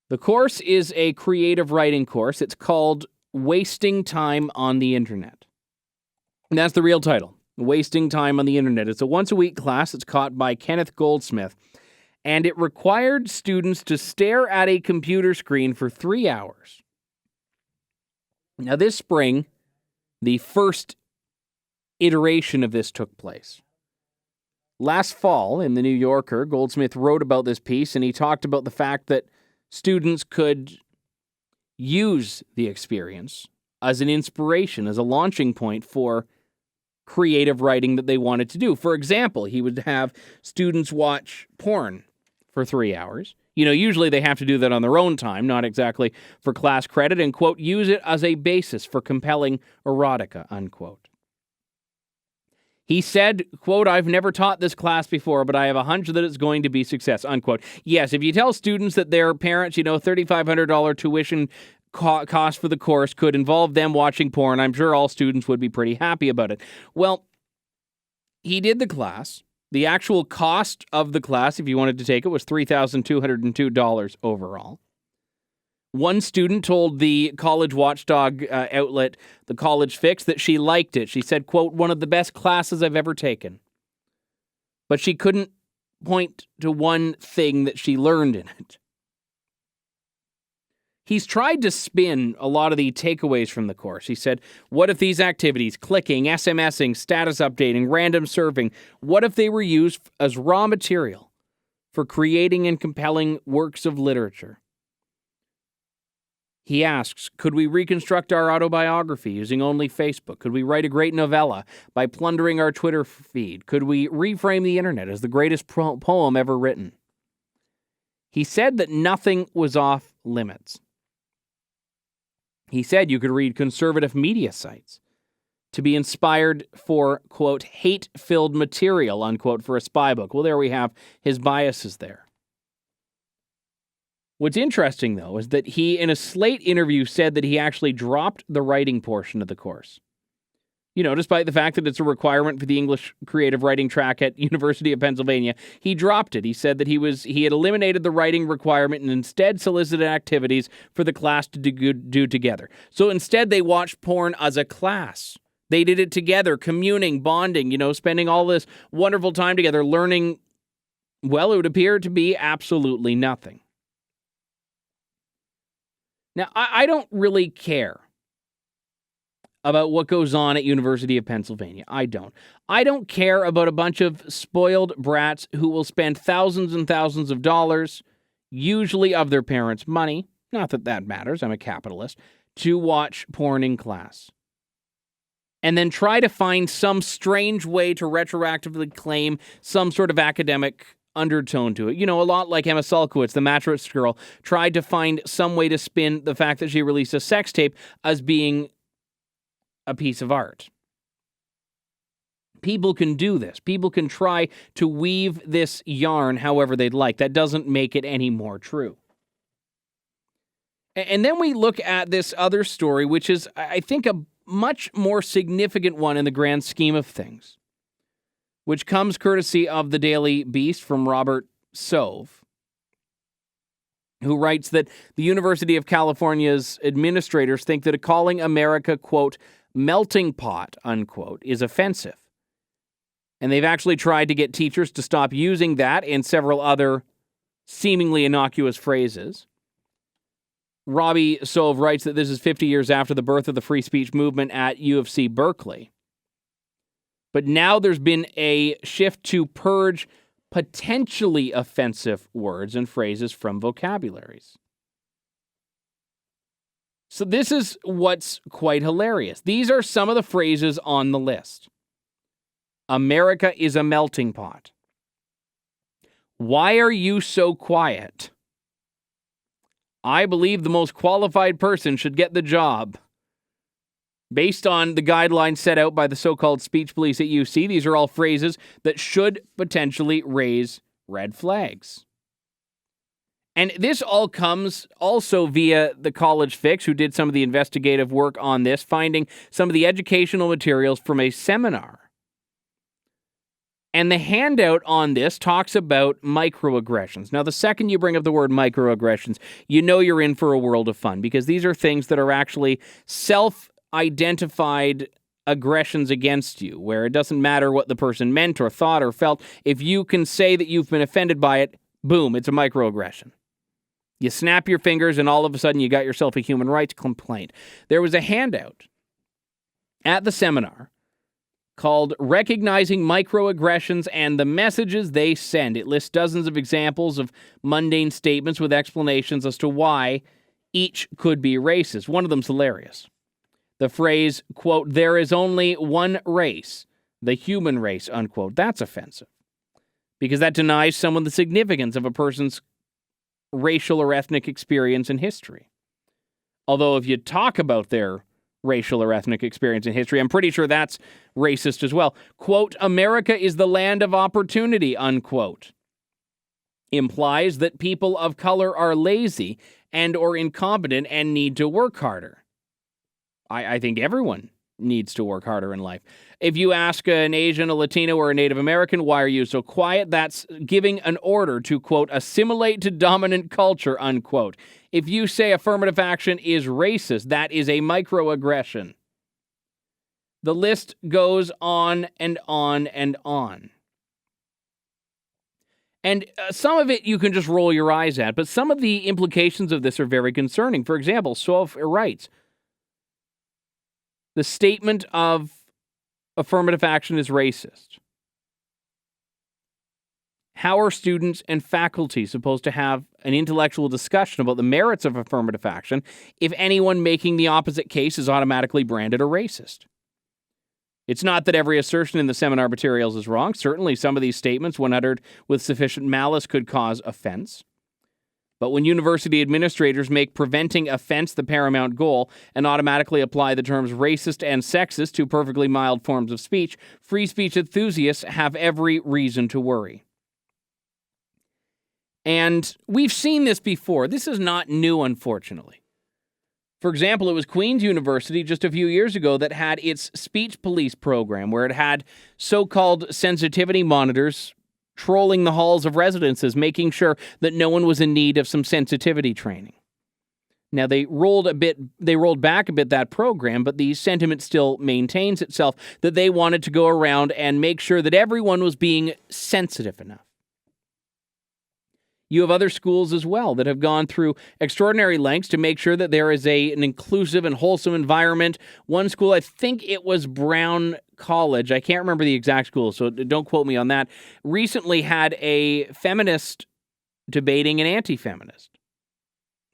The course is a creative writing course. It's called Wasting Time on the Internet. And that's the real title, Wasting Time on the Internet. It's a once-a-week class. It's taught by Kenneth Goldsmith. And it required students to stare at a computer screen for 3 hours. Now, this spring, the first iteration of this took place. Last fall, in the New Yorker, Goldsmith wrote about this piece, and he talked about the fact that students could use the experience as an inspiration, as a launching point for creative writing that they wanted to do. For example, he would have students watch porn for 3 hours. Usually they have to do that on their own time, not exactly for class credit, and, quote, use it as a basis for compelling erotica, unquote. He said, quote, I've never taught this class before, but I have a hunch that it's going to be success, unquote. Yes, if you tell students that their parents, $3,500 tuition cost for the course could involve them watching porn, I'm sure all students would be pretty happy about it. Well, he did the class. The actual cost of the class, if you wanted to take it, was $3,202 overall. One student told the college watchdog outlet, The College Fix, that she liked it. She said, quote, one of the best classes I've ever taken. But she couldn't point to one thing that she learned in it. He's tried to spin a lot of the takeaways from the course. He said, what if these activities, clicking, SMSing, status updating, random surfing, what if they were used as raw material for creating and compelling works of literature? He asks, could we reconstruct our autobiography using only Facebook? Could we write a great novella by plundering our Twitter feed? Could we reframe the internet as the greatest poem ever written? He said that nothing was off limits. He said you could read conservative media sites to be inspired for, quote, hate-filled material, unquote, for a spy book. Well, there we have his biases there. What's interesting, though, is that he, in a Slate interview, said that he actually dropped the writing portion of the course. Despite the fact that it's a requirement for the English creative writing track at University of Pennsylvania, he dropped it. He said that he had eliminated the writing requirement and instead solicited activities for the class to do together. So instead, they watched porn as a class. They did it together, communing, bonding, spending all this wonderful time together, learning, well, it would appear to be absolutely nothing. Now, I don't really care about what goes on at University of Pennsylvania. I don't care about a bunch of spoiled brats who will spend thousands and thousands of dollars, usually of their parents' money, not that that matters, I'm a capitalist, to watch porn in class. And then try to find some strange way to retroactively claim some sort of academic undertone to it. A lot like Emma Sulkowicz, the mattress girl, tried to find some way to spin the fact that she released a sex tape as being a piece of art. People can do this. People can try to weave this yarn however they'd like. That doesn't make it any more true. And then we look at this other story, which is, I think, a much more significant one in the grand scheme of things, which comes courtesy of the Daily Beast from Robert Sove, who writes that the University of California's administrators think that calling America, quote, melting pot, unquote, is offensive. And they've actually tried to get teachers to stop using that and several other seemingly innocuous phrases. Robbie Sove writes that this is 50 years after the birth of the free speech movement at U of C Berkeley. But now there's been a shift to purge potentially offensive words and phrases from vocabularies. So this is what's quite hilarious. These are some of the phrases on the list. America is a melting pot. Why are you so quiet? I believe the most qualified person should get the job. Based on the guidelines set out by the so-called speech police at UC, these are all phrases that should potentially raise red flags. And this all comes also via the College Fix, who did some of the investigative work on this, finding some of the educational materials from a seminar. And the handout on this talks about microaggressions. Now, the second you bring up the word microaggressions, you know you're in for a world of fun, because these are things that are actually self-identified aggressions against you, where it doesn't matter what the person meant or thought or felt. If you can say that you've been offended by it, boom, it's a microaggression. You snap your fingers and all of a sudden you got yourself a human rights complaint. There was a handout at the seminar called Recognizing Microaggressions and the Messages They Send. It lists dozens of examples of mundane statements with explanations as to why each could be racist. One of them's hilarious. The phrase, quote, "there is only one race, the human race," unquote. That's offensive, because that denies someone the significance of a person's racial or ethnic experience in history. Although if you talk about their racial or ethnic experience in history, I'm pretty sure that's racist as well. Quote, "America is the land of opportunity," unquote, implies that people of color are lazy and or incompetent and need to work harder. I think everyone needs to work harder in life. If you ask an Asian, a Latino, or a Native American, "why are you so quiet?" that's giving an order to, quote, "assimilate to dominant culture," unquote. If you say affirmative action is racist, that is a microaggression. The list goes on and on and on. And some of it you can just roll your eyes at, but some of the implications of this are very concerning. For example, Sof writes, the statement of affirmative action is racist. How are students and faculty supposed to have an intellectual discussion about the merits of affirmative action if anyone making the opposite case is automatically branded a racist? It's not that every assertion in the seminar materials is wrong. Certainly some of these statements, when uttered with sufficient malice, could cause offense. But when university administrators make preventing offense the paramount goal and automatically apply the terms racist and sexist to perfectly mild forms of speech, free speech enthusiasts have every reason to worry. And we've seen this before. This is not new, unfortunately. For example, it was Queen's University just a few years ago that had its speech police program, where it had so-called sensitivity monitors trolling the halls of residences, making sure that no one was in need of some sensitivity training. Now, they rolled back a bit that program, but the sentiment still maintains itself that they wanted to go around and make sure that everyone was being sensitive enough. You have other schools as well that have gone through extraordinary lengths to make sure that there is an inclusive and wholesome environment. One school, I think it was Brown College, I can't remember the exact school, so don't quote me on that, recently had a feminist debating an anti-feminist.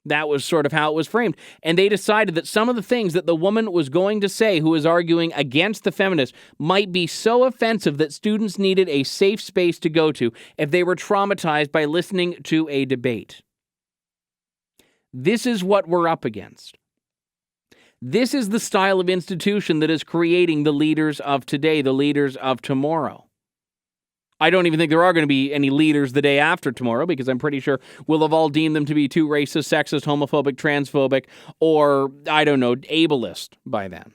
That was sort of how it was framed. And they decided that some of the things that the woman was going to say who was arguing against the feminist might be so offensive that students needed a safe space to go to if they were traumatized by listening to a debate. This is what we're up against. This is the style of institution that is creating the leaders of today, the leaders of tomorrow. I don't even think there are going to be any leaders the day after tomorrow, because I'm pretty sure we'll have all deemed them to be too racist, sexist, homophobic, transphobic, or, I don't know, ableist by then.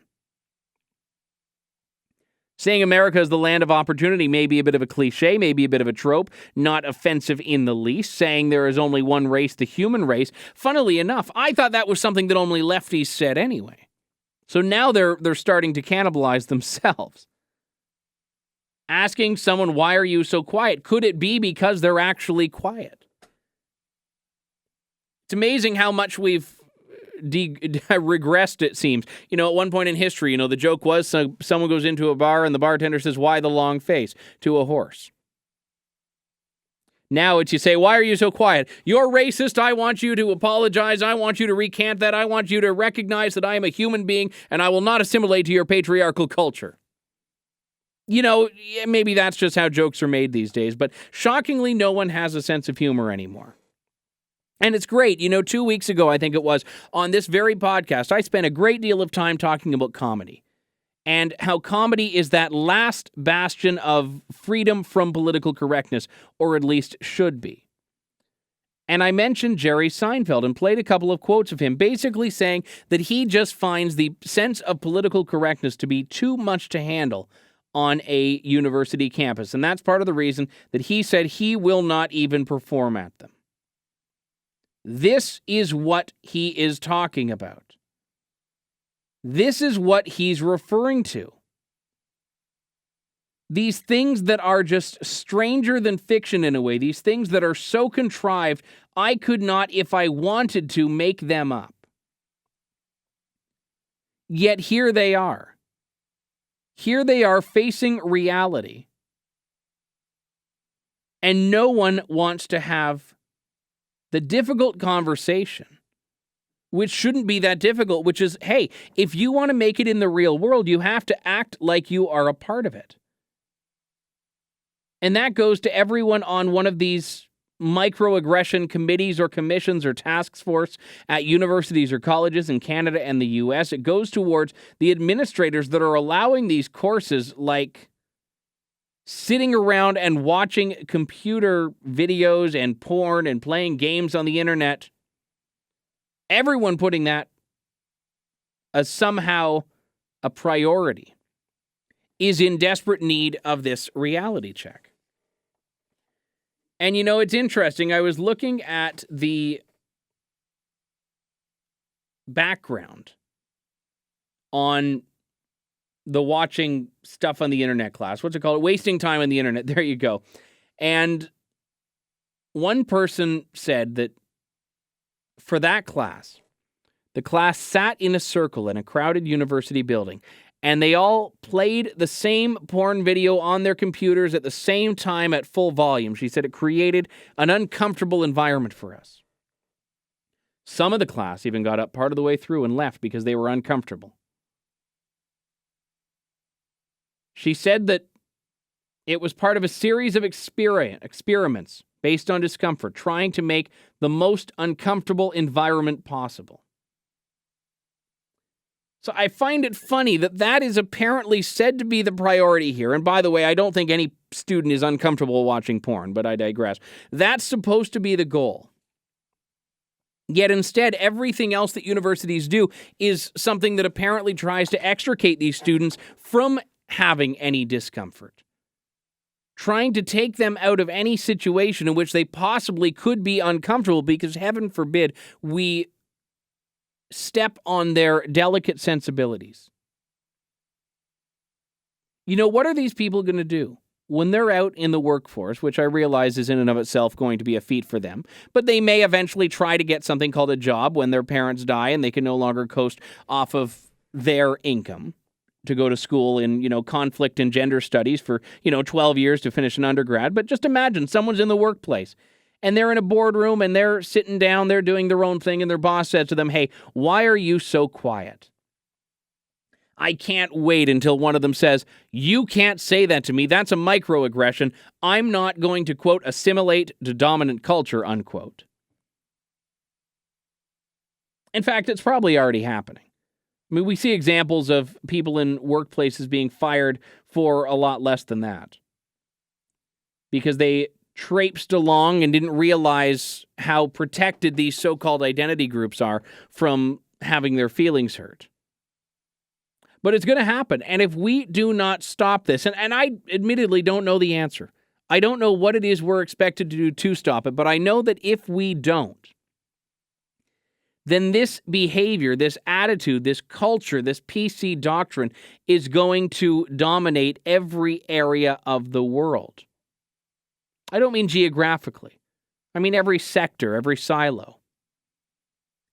Saying America is the land of opportunity may be a bit of a cliche, maybe a bit of a trope, not offensive in the least. Saying there is only one race, the human race, funnily enough, I thought that was something that only lefties said anyway. So now they're starting to cannibalize themselves. Asking someone, "why are you so quiet?" Could it be because they're actually quiet? It's amazing how much we've regressed, it seems. At one point in history, the joke was someone goes into a bar and the bartender says, "why the long face?" to a horse. Now it's you say, "why are you so quiet? You're racist. I want you to apologize. I want you to recant that. I want you to recognize that I am a human being and I will not assimilate to your patriarchal culture." Maybe that's just how jokes are made these days, but shockingly, no one has a sense of humor anymore. And it's great. 2 weeks ago, I think it was, on this very podcast, I spent a great deal of time talking about comedy and how comedy is that last bastion of freedom from political correctness, or at least should be. And I mentioned Jerry Seinfeld and played a couple of quotes of him, basically saying that he just finds the sense of political correctness to be too much to handle on a university campus. And that's part of the reason that he said he will not even perform at them. This is what he is talking about. This is what he's referring to. These things that are just stranger than fiction in a way, these things that are so contrived, I could not, if I wanted to, make them up. Yet here they are. Here they are facing reality. And no one wants to have the difficult conversation, which shouldn't be that difficult, which is, hey, if you want to make it in the real world, you have to act like you are a part of it. And that goes to everyone on one of these microaggression committees or commissions or task force at universities or colleges in Canada and the US. It goes towards the administrators that are allowing these courses, like sitting around and watching computer videos and porn and playing games on the internet. Everyone putting that as somehow a priority is in desperate need of this reality check. And, you know, it's interesting. I was looking at the background on the watching stuff on the internet class. What's it called? Wasting time on the internet. There you go. And one person said that for that class, the class sat in a circle in a crowded university building, and they all played the same porn video on their computers at the same time at full volume. She said it created an uncomfortable environment for us. Some of the class even got up part of the way through and left because they were uncomfortable. She said that it was part of a series of experiments based on discomfort, trying to make the most uncomfortable environment possible. So I find it funny that that is apparently said to be the priority here. And by the way, I don't think any student is uncomfortable watching porn, but I digress. That's supposed to be the goal. Yet instead, everything else that universities do is something that apparently tries to extricate these students from having any discomfort, trying to take them out of any situation in which they possibly could be uncomfortable, because heaven forbid we step on their delicate sensibilities. You know, what are these people going to do when they're out in the workforce, which I realize is in and of itself going to be a feat for them, but they may eventually try to get something called a job when their parents die and they can no longer coast off of their income to go to school in, you know, conflict and gender studies for, 12 years to finish an undergrad. But just imagine someone's in the workplace and they're in a boardroom and they're sitting down, they're doing their own thing, and their boss says to them, "Hey, why are you so quiet?" I can't wait until one of them says, "You can't say that to me. That's a microaggression. I'm not going to," quote, "assimilate to dominant culture," unquote. In fact, it's probably already happening. I mean, we see examples of people in workplaces being fired for a lot less than that, because they traipsed along and didn't realize how protected these so-called identity groups are from having their feelings hurt. But it's going to happen. And if we do not stop this, and I admittedly don't know the answer. I don't know what it is we're expected to do to stop it, but I know that if we don't, then this behavior, this attitude, this culture, this PC doctrine is going to dominate every area of the world. I don't mean geographically. I mean every sector, every silo.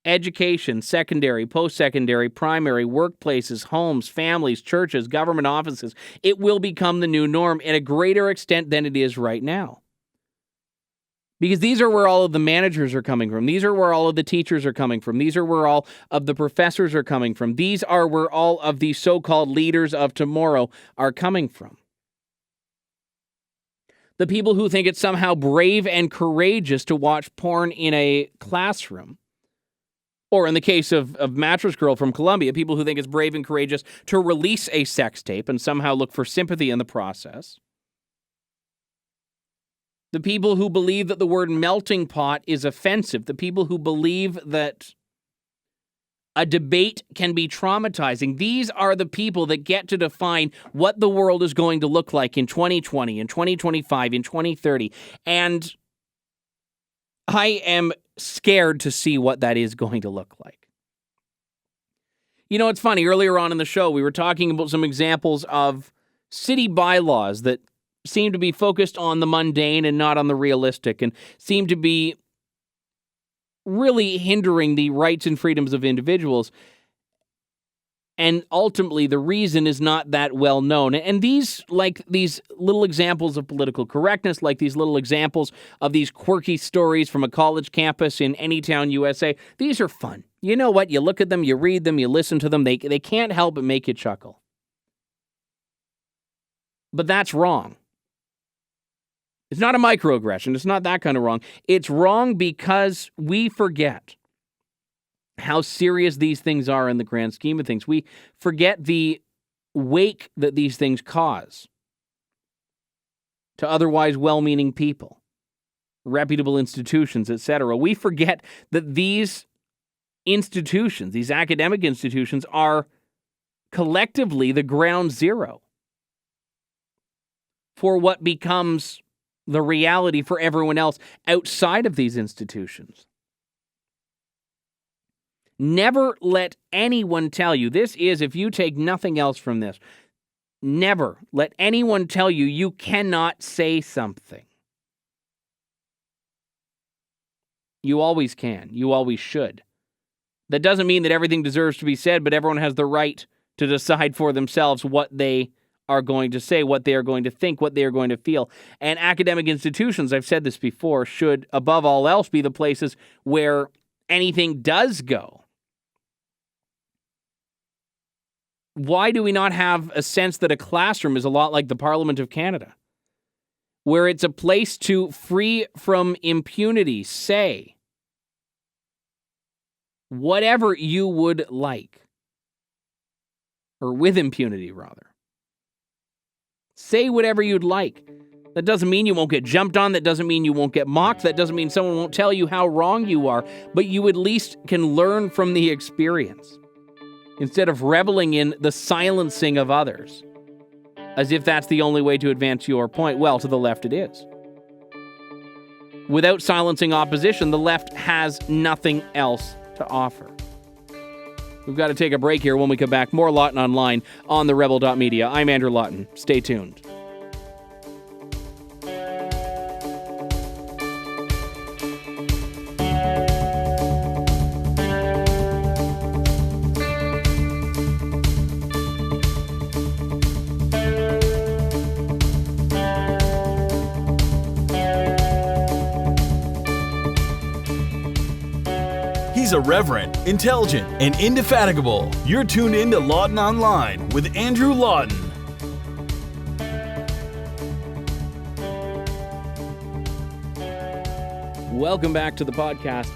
Education, secondary, post-secondary, primary, workplaces, homes, families, churches, government offices. It will become the new norm at a greater extent than it is right now. Because these are where all of the managers are coming from. These are where all of the teachers are coming from. These are where all of the professors are coming from. These are where all of the so-called leaders of tomorrow are coming from. The people who think it's somehow brave and courageous to watch porn in a classroom. Or in the case of Mattress Girl from Colombia, people who think it's brave and courageous to release a sex tape and somehow look for sympathy in the process. The people who believe that the word melting pot is offensive. The people who believe that A debate can be traumatizing. These are the people that get to define what the world is going to look like in 2020, in 2025, in 2030. And I am scared to see what that is going to look like. You know, it's funny. Earlier on in the show, we were talking about some examples of city bylaws that seem to be focused on the mundane and not on the realistic, and seem to be really hindering the rights and freedoms of individuals. And ultimately, the reason is not that well known. And these little examples of political correctness, like these little examples of these quirky stories from a college campus in any town, USA, these are fun. You know what? You look at them, you read them, you listen to them. They can't help but make you chuckle. But that's wrong. It's not a microaggression. It's not that kind of wrong. It's wrong because we forget how serious these things are in the grand scheme of things. We forget the wake that these things cause to otherwise well-meaning people, reputable institutions, etc. We forget that these institutions, these academic institutions, are collectively the ground zero for what becomes the reality for everyone else outside of these institutions. Never let anyone tell you, this is, if you take nothing else from this, never let anyone tell you you cannot say something. You always can. You always should. That doesn't mean that everything deserves to be said, but everyone has the right to decide for themselves what they are going to say, what they are going to think, what they are going to feel. And academic institutions, I've said this before, should, above all else, be the places where anything does go. Why do we not have a sense that a classroom is a lot like the Parliament of Canada, where it's a place to, free from impunity, say whatever you would like, or with impunity, rather. Say whatever you'd like. That doesn't mean you won't get jumped on. That doesn't mean you won't get mocked. That doesn't mean someone won't tell you how wrong you are. But you at least can learn from the experience instead of reveling in the silencing of others, as if that's the only way to advance your point. Well, to the left it is. Without silencing opposition, the left has nothing else to offer. We've got to take a break here. When we come back, more Lawton Online on TheRebel.media. I'm Andrew Lawton. Stay tuned. He's irreverent, intelligent, and indefatigable. You're tuned in to Lawton Online with Andrew Lawton. Welcome back to the podcast.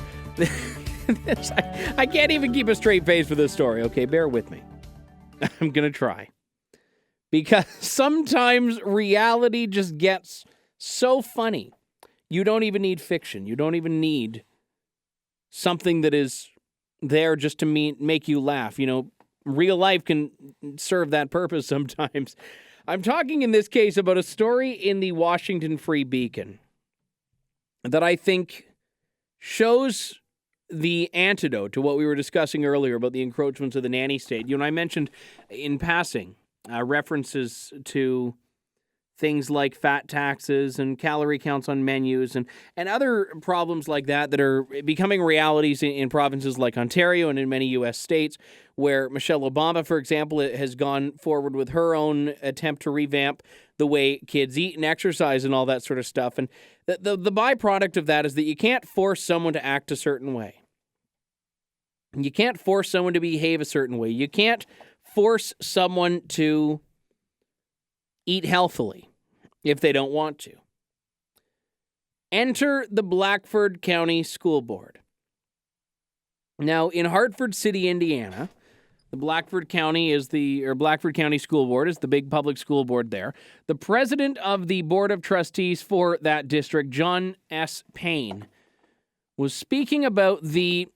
I can't even keep a straight face for this story. Okay, bear with me. I'm going to try. Because sometimes reality just gets so funny. You don't even need fiction. You don't even need something that is there just to make you laugh. You know, real life can serve that purpose sometimes. I'm talking in this case about a story in the Washington Free Beacon that I think shows the antidote to what we were discussing earlier about the encroachments of the nanny state. You know, I mentioned in passing references to things like fat taxes and calorie counts on menus and other problems like that are becoming realities in provinces like Ontario and in many U.S. states, where Michelle Obama, for example, has gone forward with her own attempt to revamp the way kids eat and exercise and all that sort of stuff. And the byproduct of that is that you can't force someone to act a certain way. You can't force someone to behave a certain way. You can't force someone to eat healthily if they don't want to. Enter the Blackford County School Board. Now, in Hartford City, Indiana, the Blackford County School Board is the big public school board there. The president of the Board of Trustees for that district, John S. Payne, was speaking about the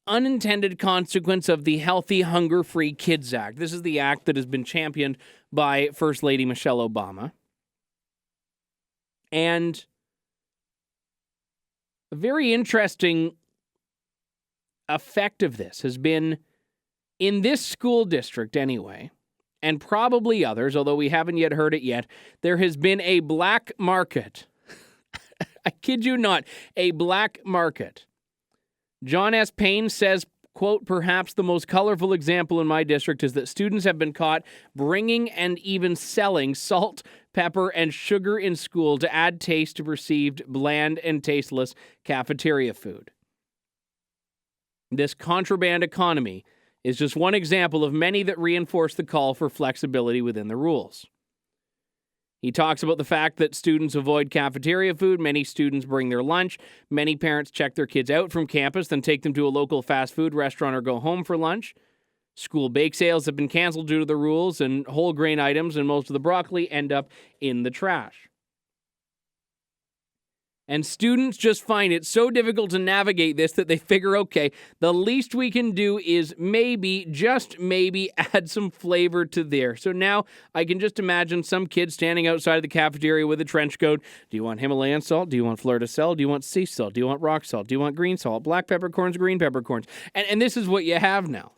unintended consequence of the Healthy, Hunger-Free Kids Act. This is the act that has been championed by First Lady Michelle Obama. And a very interesting effect of this has been, in this school district anyway, and probably others, although we haven't yet heard it yet, there has been a black market. I kid you not, a black market. John S. Payne says, quote, perhaps the most colorful example in my district is that students have been caught bringing and even selling salt, pepper, and sugar in school to add taste to perceived bland and tasteless cafeteria food. This contraband economy is just one example of many that reinforce the call for flexibility within the rules. He talks about the fact that students avoid cafeteria food. Many students bring their lunch. Many parents check their kids out from campus, then take them to a local fast food restaurant or go home for lunch. School bake sales have been canceled due to the rules, and whole grain items and most of the broccoli end up in the trash. And students just find it so difficult to navigate this that they figure, okay, the least we can do is maybe, just maybe, add some flavor to there. So now I can just imagine some kid standing outside of the cafeteria with a trench coat. Do you want Himalayan salt? Do you want fleur de sel? Do you want sea salt? Do you want rock salt? Do you want green salt? Black peppercorns, green peppercorns. And this is what you have now.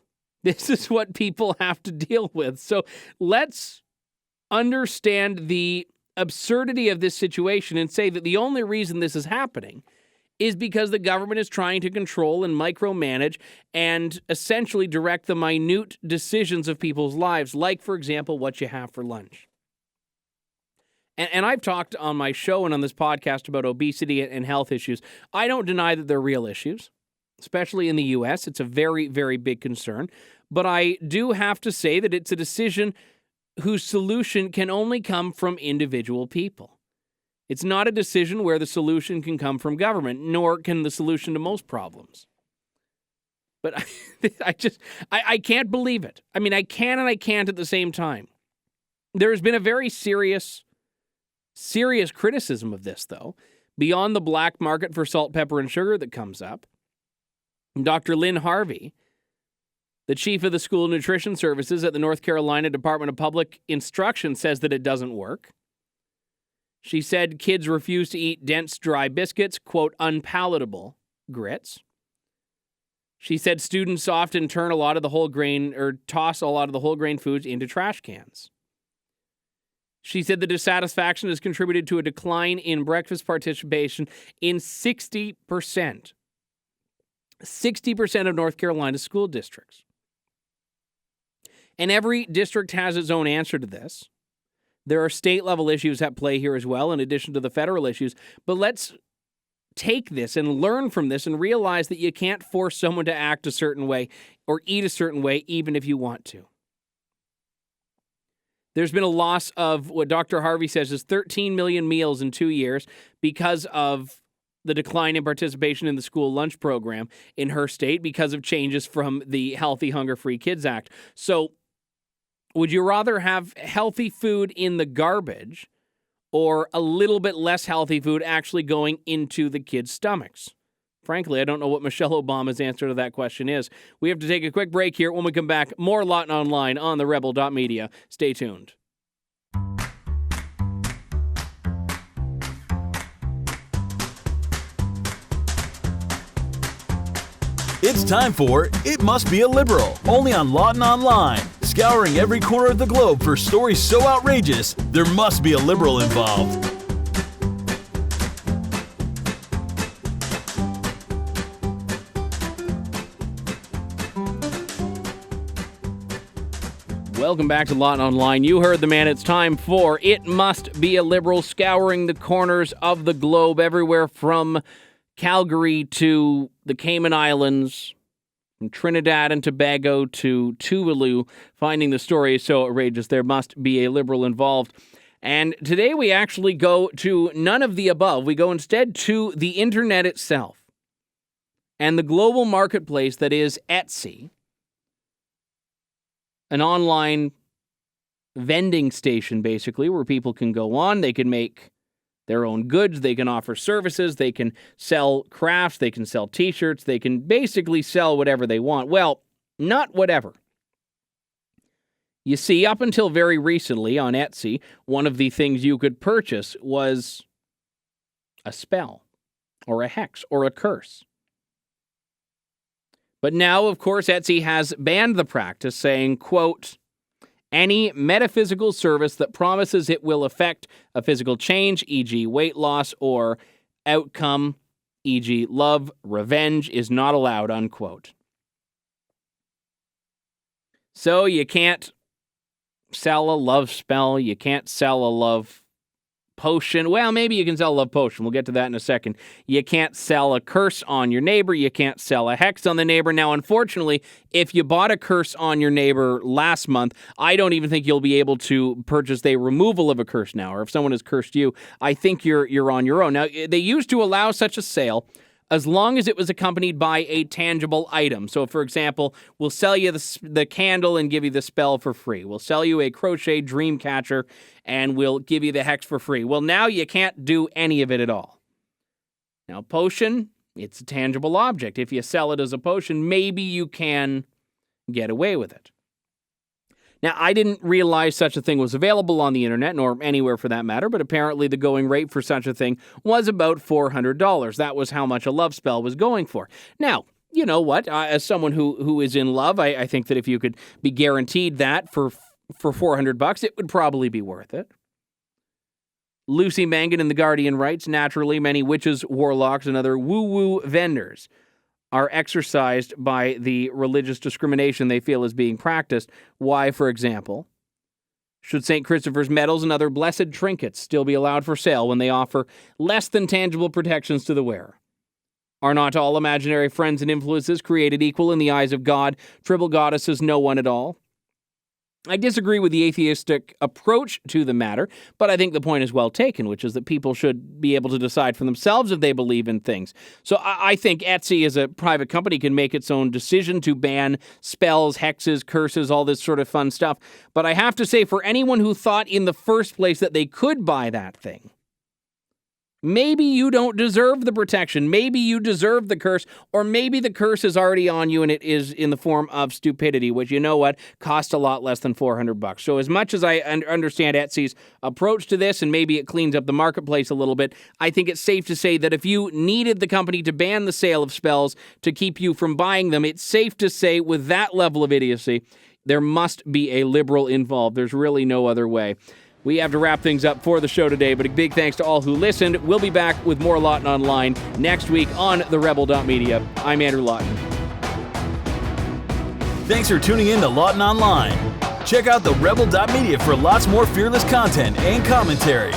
This is what people have to deal with. So let's understand the absurdity of this situation and say that the only reason this is happening is because the government is trying to control and micromanage and essentially direct the minute decisions of people's lives, like, for example, what you have for lunch. And I've talked on my show and on this podcast about obesity and health issues. I don't deny that they're real issues, especially in the U.S. It's a very, very big concern. But I do have to say that it's a decision whose solution can only come from individual people. It's not a decision where the solution can come from government, nor can the solution to most problems. But I can't believe it. I mean, I can and I can't at the same time. There's been a very serious criticism of this, though, beyond the black market for salt, pepper, and sugar that comes up. Dr. Lynn Harvey, the chief of the School Nutrition Services at the North Carolina Department of Public Instruction, says that it doesn't work. She said kids refuse to eat dense, dry biscuits, quote, unpalatable grits. She said students often turn a lot of the whole grain or toss a lot of the whole grain foods into trash cans. She said the dissatisfaction has contributed to a decline in breakfast participation in 60%. 60% of North Carolina school districts. And every district has its own answer to this. There are state-level issues at play here as well, in addition to the federal issues. But let's take this and learn from this and realize that you can't force someone to act a certain way or eat a certain way, even if you want to. There's been a loss of what Dr. Harvey says is 13 million meals in 2 years because of the decline in participation in the school lunch program in her state because of changes from the Healthy, Hunger-Free Kids Act. So would you rather have healthy food in the garbage or a little bit less healthy food actually going into the kids' stomachs? Frankly, I don't know what Michelle Obama's answer to that question is. We have to take a quick break here. When we come back, more Lawton Online on TheRebel.media. Stay tuned. It's time for It Must Be a Liberal, only on Lawton Online. Scouring every corner of the globe for stories so outrageous, there must be a liberal involved. Welcome back to Lawton Online. You heard the man. It's time for It Must Be a Liberal, scouring the corners of the globe, everywhere from Calgary to the Cayman Islands, from Trinidad and Tobago to Tuvalu, finding the story is so outrageous there must be a liberal involved. And today we actually go to none of the above. We go instead to the internet itself and the global marketplace that is Etsy, an online vending station, basically, where people can go on. They can make their own goods. They can offer services. They can sell crafts. They can sell T-shirts. They can basically sell whatever they want. Well, not whatever. You see, up until very recently on Etsy, one of the things you could purchase was a spell or a hex or a curse. But now, of course, Etsy has banned the practice, saying, quote, any metaphysical service that promises it will affect a physical change, e.g. weight loss, or outcome, e.g. love, revenge, is not allowed, unquote. So you can't sell a love spell. You can't sell a love potion. Well, maybe you can sell a love potion. We'll get to that in a second. You can't sell a curse on your neighbor. You can't sell a hex on the neighbor. Now, unfortunately, if you bought a curse on your neighbor last month, I don't even think you'll be able to purchase the removal of a curse now. Or if someone has cursed you, I think you're on your own. Now, they used to allow such a sale as long as it was accompanied by a tangible item. So, for example, we'll sell you the candle and give you the spell for free. We'll sell you a crochet dream catcher and we'll give you the hex for free. Well, now you can't do any of it at all. Now, potion, it's a tangible object. If you sell it as a potion, maybe you can get away with it. Now, I didn't realize such a thing was available on the internet, nor anywhere for that matter, but apparently the going rate for such a thing was about $400. That was how much a love spell was going for. Now, you know what? As someone who is in love, I think that if you could be guaranteed that for $400, it would probably be worth it. Lucy Mangan in The Guardian writes, naturally, many witches, warlocks, and other woo-woo vendors are exercised by the religious discrimination they feel is being practiced. Why, for example, should St. Christopher's medals and other blessed trinkets still be allowed for sale when they offer less than tangible protections to the wearer? Are not all imaginary friends and influences created equal in the eyes of God? Tribal goddesses, no one at all? I disagree with the atheistic approach to the matter, but I think the point is well taken, which is that people should be able to decide for themselves if they believe in things. So I think Etsy as a private company can make its own decision to ban spells, hexes, curses, all this sort of fun stuff. But I have to say, for anyone who thought in the first place that they could buy that thing, maybe you don't deserve the protection. Maybe you deserve the curse, or maybe the curse is already on you and it is in the form of stupidity, which, you know what, cost a lot less than $400. So as much as I understand Etsy's approach to this, and maybe it cleans up the marketplace a little bit, I think it's safe to say that if you needed the company to ban the sale of spells to keep you from buying them, it's safe to say with that level of idiocy, there must be a liberal involved. There's really no other way. We have to wrap things up for the show today, but a big thanks to all who listened. We'll be back with more Lawton Online next week on TheRebel.media. I'm Andrew Lawton. Thanks for tuning in to Lawton Online. Check out TheRebel.media for lots more fearless content and commentary.